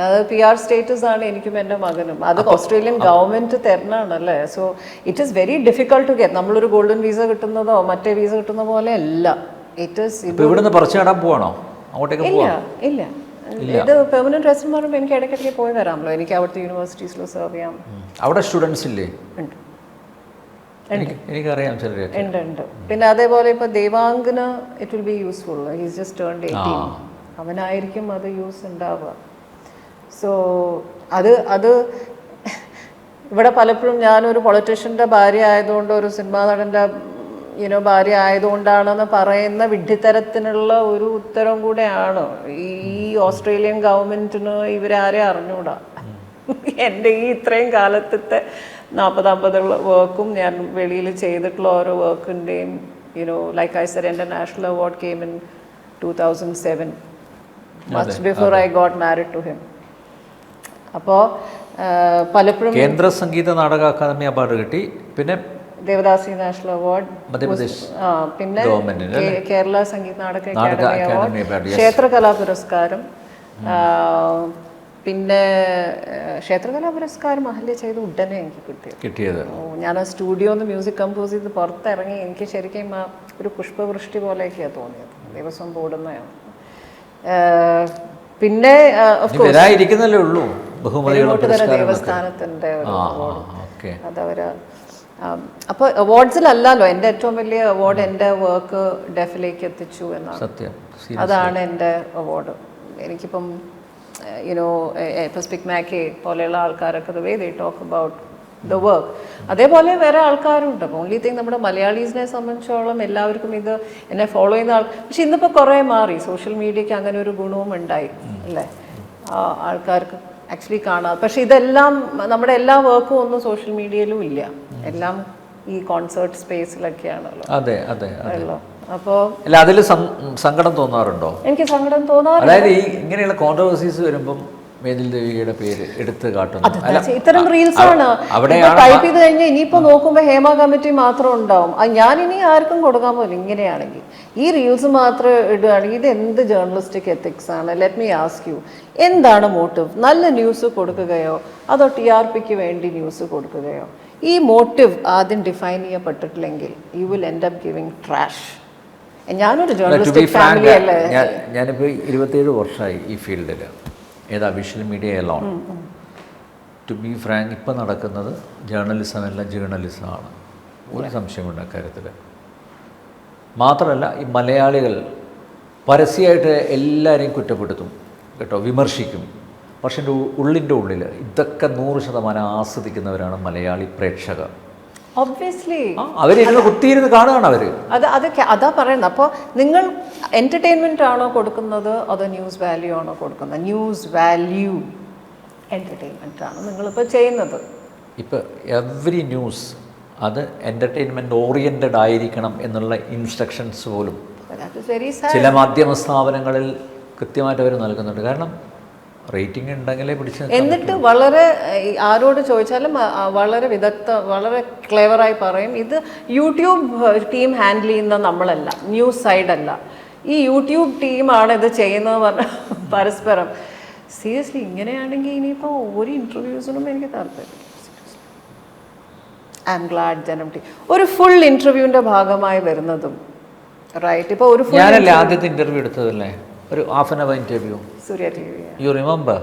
അത് PR സ്റ്റേറ്റസ് ആണ് എനിക്കും എൻ്റെ മകനും. അത് ഓസ്ട്രേലിയൻ ഗവൺമെൻറ് തരണാണല്ലേ. So it is very difficult to get. നമ്മളൊരു golden visa കിട്ടുന്നതോ മറ്റേ വിസ കിട്ടുന്ന പോലെ അല്ല. ഇവിടുന്ന് പറിച്ചു നടാൻ പോവാണോ? അങ്ങോട്ടേക്ക് ഇല്ല. ഇത് പെർമനന്റ് റെസിഡന്റ് പറയുമ്പോൾ എനിക്ക് ഇടയ്ക്കിടയ്ക്ക് പോയി വരാമല്ലോ. എനിക്ക് അവിടുത്തെ യൂണിവേഴ്സിറ്റീസിൽ സെർവ് ചെയ്യാം. അവിടെ സ്റ്റുഡൻസ് ഇല്ലേ? എനിക്കറിയാം, ഉണ്ട്. പിന്നെ അതേപോലെ ഇപ്പോൾ ദേവാങ്കിന് it will be useful. He's just turned 18. അവനായിരിക്കും അത് യൂസ് ഉണ്ടാവുക. സോ അത് ഇവിടെ പലപ്പോഴും ഞാനൊരു പൊളിറ്റീഷ്യൻ്റെ ഭാര്യ ആയതുകൊണ്ട്, ഒരു സിനിമാ നടൻ്റെ ഭാര്യ ആയതുകൊണ്ടാണെന്ന് പറയുന്ന വിഡ്ഢിത്തരത്തിനുള്ള ഒരു ഉത്തരം കൂടെയാണ് ഈ ഓസ്ട്രേലിയൻ ഗവൺമെൻറ്റിന്. ഇവരാരെ അറിഞ്ഞൂടാ. എൻ്റെ ഈ ഇത്രയും കാലത്തെ 40-50 വർക്കും ഞാൻ വെളിയിൽ ചെയ്തിട്ടുള്ള ഓരോ വർക്കിൻ്റെയും like I said, International Award came in 2007, much before I got married to him. അപ്പോൾ പലപ്പോഴും കേന്ദ്ര സംഗീത നാടക അക്കാദമി അവാർഡ് കിട്ടി, പിന്നെ ദേവദാസി നാഷണൽ അവാർഡ്, മധ്യപ്രദേശ് പിന്നെ ഗവൺമെന്റിന് കേരള സംഗീത നാടക നാടക അക്കാദമി അക്കാദമി അവാർഡ്, അവാർഡ്, ക്ഷേത്രകലാ പുരസ്കാരം, പിന്നെ ക്ഷേത്രകലാ പുരസ്കാരം അഹല്യ ചെയ്ത് ഉടനെ എനിക്ക് കിട്ടിയത്. ഞാൻ ആ സ്റ്റുഡിയോന്ന് മ്യൂസിക് കമ്പോസ് ചെയ്ത് പുറത്തിറങ്ങി എനിക്ക് ശരിക്കും ആ ഒരു പുഷ്പവൃഷ്ടി പോലെയൊക്കെയാണ് തോന്നിയത്, ദിവസം കൂടുന്നതാണ്. പിന്നെ വരാതിരിക്കുന്നല്ലേ ഉള്ളൂ ബഹുമതികളും ദേവസ്ഥാനത്തിൻ്റെ അതവര്. അപ്പോൾ അവാർഡ്സിലല്ലല്ലോ, എൻ്റെ ഏറ്റവും വലിയ അവാർഡ് എൻ്റെ വർക്ക് ഡെഫിലേക്ക് എത്തിച്ചു എന്നാണ്. സത്യം, അതാണ് എൻ്റെ അവാർഡ്. എനിക്കിപ്പം ഇപ്പോൾ സ്പിക് മാക്കേ പോലെയുള്ള ആൾക്കാരൊക്കെ the way they talk about the work, അതേപോലെ വേറെ ആൾക്കാരുണ്ട്. അപ്പോൾ ഓൺലി തിങ് നമ്മുടെ മലയാളീസിനെ സംബന്ധിച്ചോളം എല്ലാവർക്കും ഇത് എന്നെ ഫോളോ ചെയ്യുന്ന പക്ഷെ ഇന്നിപ്പോൾ കുറേ മാറി. സോഷ്യൽ മീഡിയയ്ക്ക് അങ്ങനെ ഒരു ഗുണവും ഉണ്ടായി അല്ലേ, ആൾക്കാർക്ക് ആക്ച്വലി കാണാം. പക്ഷെ ഇതെല്ലാം നമ്മുടെ എല്ലാ വർക്കും ഒന്നും സോഷ്യൽ മീഡിയയിലും ഇല്ല, എല്ലാം ഈ കോൺസേർട്ട് സ്പേസിലൊക്കെയാണല്ലോ. അതെ അതെ ഉള്ളൂ. അപ്പോൾ അല്ല, അതിൽ സങ്കടം തോന്നാറുണ്ടോ? എനിക്ക് സങ്കടം തോന്നാറുണ്ട്. അതായത് ഈ ഇങ്ങനെയുള്ള കോൺട്രവേഴ്സീസ് വരുമ്പം മേതിൽ ദേവികയുടെ പേര് എടുത്ത് കാട്ടുന്നു. ഇത്തരം റീൽസ് ആണ് ടൈപ്പ് ചെയ്ത് കഴിഞ്ഞാൽ ഇനിയിപ്പോ നോക്കുമ്പോ ഹേമ കമ്മിറ്റി മാത്രം ഉണ്ടാവും. ഞാൻ ഇനി ആർക്കും കൊടുക്കാൻ പോലും ഇങ്ങനെയാണെങ്കിൽ ഈ റീൽസ് മാത്രം ഇടുകയാണെങ്കിൽ ഇത് എന്ത് ജേർണലിസ്റ്റിക് എത്തിക്സ് ആണ്? ലെറ്റ് മീ ആസ്ക് യു, എന്താണ് മോട്ടീവ്? നല്ല ന്യൂസ് കൊടുക്കുകയോ അതോ TRPക്ക് വേണ്ടി ന്യൂസ് കൊടുക്കുകയോ? ഈ മോട്ടീവ് ആദ്യം ഡിഫൈൻ ചെയ്യപ്പെട്ടിട്ടില്ലെങ്കിൽ you will end up giving trash. ഞാനൊരു ജേർണലിസ്റ്റിക് ഫാമിലി അല്ലേ. ഞാനിപ്പോൾ 27 വർഷമായി ഈ ഫീൽഡിൽ, ഏതാ visual media alone. To be frank, ഇപ്പം നടക്കുന്നത് ജേർണലിസം അല്ല ജേർണലിസമാണ്, ഒരു സംശയമുണ്ട് അക്കാര്യത്തിൽ. മാത്രമല്ല ഈ മലയാളികൾ പരസ്യമായിട്ട് എല്ലാവരെയും കുറ്റപ്പെടുത്തും കേട്ടോ, വിമർശിക്കും. പക്ഷെ എൻ്റെ ഉള്ളിൻ്റെ ഉള്ളിൽ ഇതൊക്കെ 100% ആസ്വദിക്കുന്നവരാണ് മലയാളി പ്രേക്ഷകർ. ഒബ്വിയസ്ലി അവരിരുന്ന് കുത്തിയിരുന്ന് കാണുകയാണ് അവർ. അതാ പറയുന്നത്. അപ്പോൾ നിങ്ങൾ എൻ്റർടൈൻമെൻ്റ് ആണോ കൊടുക്കുന്നത് അതോ ന്യൂസ് വാല്യൂ ആണോ കൊടുക്കുന്നത്? ന്യൂസ് വാല്യൂ എൻ്റർടൈൻമെൻ്റ് ആണ് നിങ്ങളിപ്പോൾ ചെയ്യുന്നത്. ഇപ്പോൾ എവറി ന്യൂസ് അത് എൻ്റർടൈൻമെൻറ്റ് ഓറിയൻറ്റഡ് ആയിരിക്കണം എന്നുള്ള ഇൻസ്ട്രക്ഷൻസ് പോലും ചില മാധ്യമ സ്ഥാപനങ്ങളിൽ കൃത്യമായിട്ട് അവർ നൽകുന്നുണ്ട്. കാരണം റേറ്റിംഗ് ഉണ്ടെങ്കിലേ പിടിച്ച്. എന്നിട്ട് വളരെ ആരോട് ചോദിച്ചാലും വളരെ വളരെ ക്ലെവറായി പറയും, ഇത് യൂട്യൂബ് ടീം ഹാൻഡിൽ ചെയ്യുന്ന നമ്മളല്ല, ന്യൂസ് സൈഡല്ല, ഈ യൂട്യൂബ് ടീമാണ് ഇത് ചെയ്യുന്നത് പറഞ്ഞ പരസ്പരം. സീരിയസ്ലി ഇങ്ങനെയാണെങ്കിൽ ഇനിയിപ്പോൾ ഒരു ഇൻ്റർവ്യൂസിനും എനിക്ക് താല്പര്യം. ഐ എം ഗ്ലാഡ് ജനം ടീം ഒരു ഫുൾ ഇൻ്റർവ്യൂവിൻ്റെ ഭാഗമായി വരുന്നതും റൈറ്റ്. ഇപ്പോൾ ഒരു ഞാനല്ലേ ആദ്യത്തെ ഇൻ്റർവ്യൂ എടുത്തതല്ലേ, ഒരു half an hour interview Surya TV. You remember?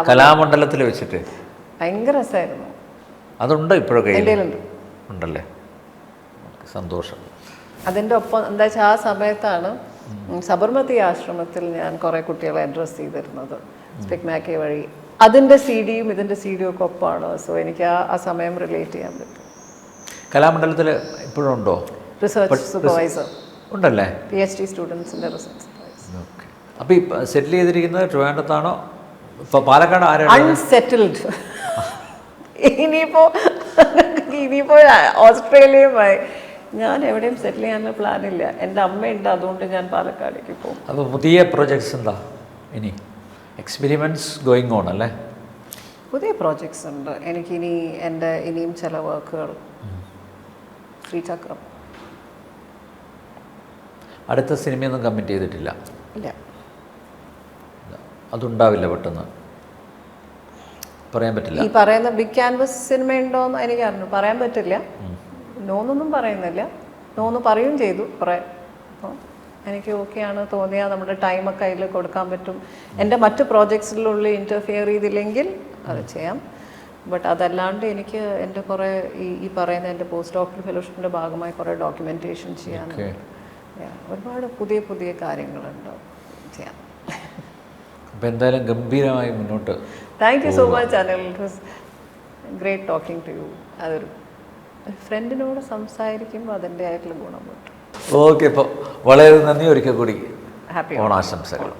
കലാമണ്ഡലത്തിൽ വെച്ചിട്ട് ഭയങ്കര രസമായിരുന്നു. അതുണ്ട് ഇപ്പോഴൊക്കെ എൻ്റെ ഉണ്ടല്ലേ, സന്തോഷം. അതിൻ്റെ ഒപ്പം എന്താ വെച്ചാൽ ആ സമയത്താണ് സബർമതി ആശ്രമത്തിൽ ഞാൻ കുറേ കുട്ടികളെ അഡ്രസ്സ് ചെയ്തിരുന്നത് സ്പിക് മാക്കേ വഴി. അതിൻ്റെ CD-യും ഇതിൻ്റെ CD-യും ഒക്കെ ഒപ്പമാണ്. സോ എനിക്ക് ആ സമയം റിലേറ്റ് ചെയ്യാൻ പറ്റും. കലാമണ്ഡലത്തിൽ ഇപ്പോഴും ഉണ്ടോ? റിസർച്ച് സൂപ്പർവൈസർ ഉണ്ടല്ലേ, PhD സ്റ്റുഡൻസിൻ്റെ റിസർച്ച്. ഓക്കെ. അപ്പോൾ ഈ സെറ്റിൽ ചെയ്തിരിക്കുന്നത് ട്രിവാൻഡ്രത്താണോ? ഇപ്പോൾ പാലക്കാട് ആരാണ്? അൺസെറ്റിൽഡ്. ഇനിയിപ്പോൾ ഓസ്ട്രേലിയയുമായി ഞാൻ എവിടെയും സെറ്റിൽ ചെയ്യാനുള്ള പ്ലാനില്ല. എൻ്റെ അമ്മയുണ്ട്, അതുകൊണ്ട് ഞാൻ പാലക്കാടേക്ക് പോകും. അപ്പോൾ പുതിയ പ്രോജക്ട്സ് എന്താ ഇനി? എക്സ്പെരിമെൻറ്റ്സ് ഗോയിങ് ഓൺ അല്ലേ? പുതിയ പ്രോജക്ട്സ് ഉണ്ട് എനിക്കിനി. എൻ്റെ ഇനിയും ചില വർക്കുകൾ. ശ്രീചക്രം അടുത്ത സിനിമയൊന്നും കമ്മിറ്റ് ചെയ്തിട്ടില്ല? ഇല്ല. അതുണ്ടാവില്ല, പെട്ടെന്ന് പറയാൻ പറ്റില്ല. ഈ പറയുന്ന ബിഗ് ക്യാൻവസ് സിനിമ ഉണ്ടോയെന്ന് എനിക്കറിഞ്ഞു, പറയാൻ പറ്റില്ല. നോന്നൊന്നും പറയുന്നില്ല, നോന്ന് പറയുകയും ചെയ്തു കുറേ. അപ്പോൾ എനിക്ക് ഓക്കെയാണ് തോന്നിയാൽ നമ്മുടെ ടൈമൊക്കെ അതിൽ കൊടുക്കാൻ പറ്റും. എൻ്റെ മറ്റ് പ്രോജക്ട്സിലുള്ളിൽ ഇൻ്റർഫിയർ ചെയ്തില്ലെങ്കിൽ അത് ചെയ്യാം. ബട്ട് അതല്ലാണ്ട് എനിക്ക് എൻ്റെ കുറേ ഈ പറയുന്ന എൻ്റെ പോസ്റ്റ് ഡോക്ടറൽ ഫെലോഷിപ്പിൻ്റെ ഭാഗമായി കുറേ ഡോക്യുമെൻറ്റേഷൻ ചെയ്യാനുണ്ട്. ഒരുപാട് പുതിയ പുതിയ കാര്യങ്ങളുണ്ട് ചെയ്യാൻ. അപ്പോൾ എന്തായാലും ഗംഭീരമായി മുന്നോട്ട്. Thank you so much Anil. It was great talking to you. അതൊരു ഫ്രണ്ടിനോട് സംസാരിക്കുമ്പോൾ അതിൻ്റെ ആയിട്ടുള്ള ഗുണം കിട്ടും. ഓക്കെ, ഇപ്പോൾ വളരെ നന്ദി. ഒരിക്കൽ കൂടി ഹാപ്പി ഓണാശംസകൾ.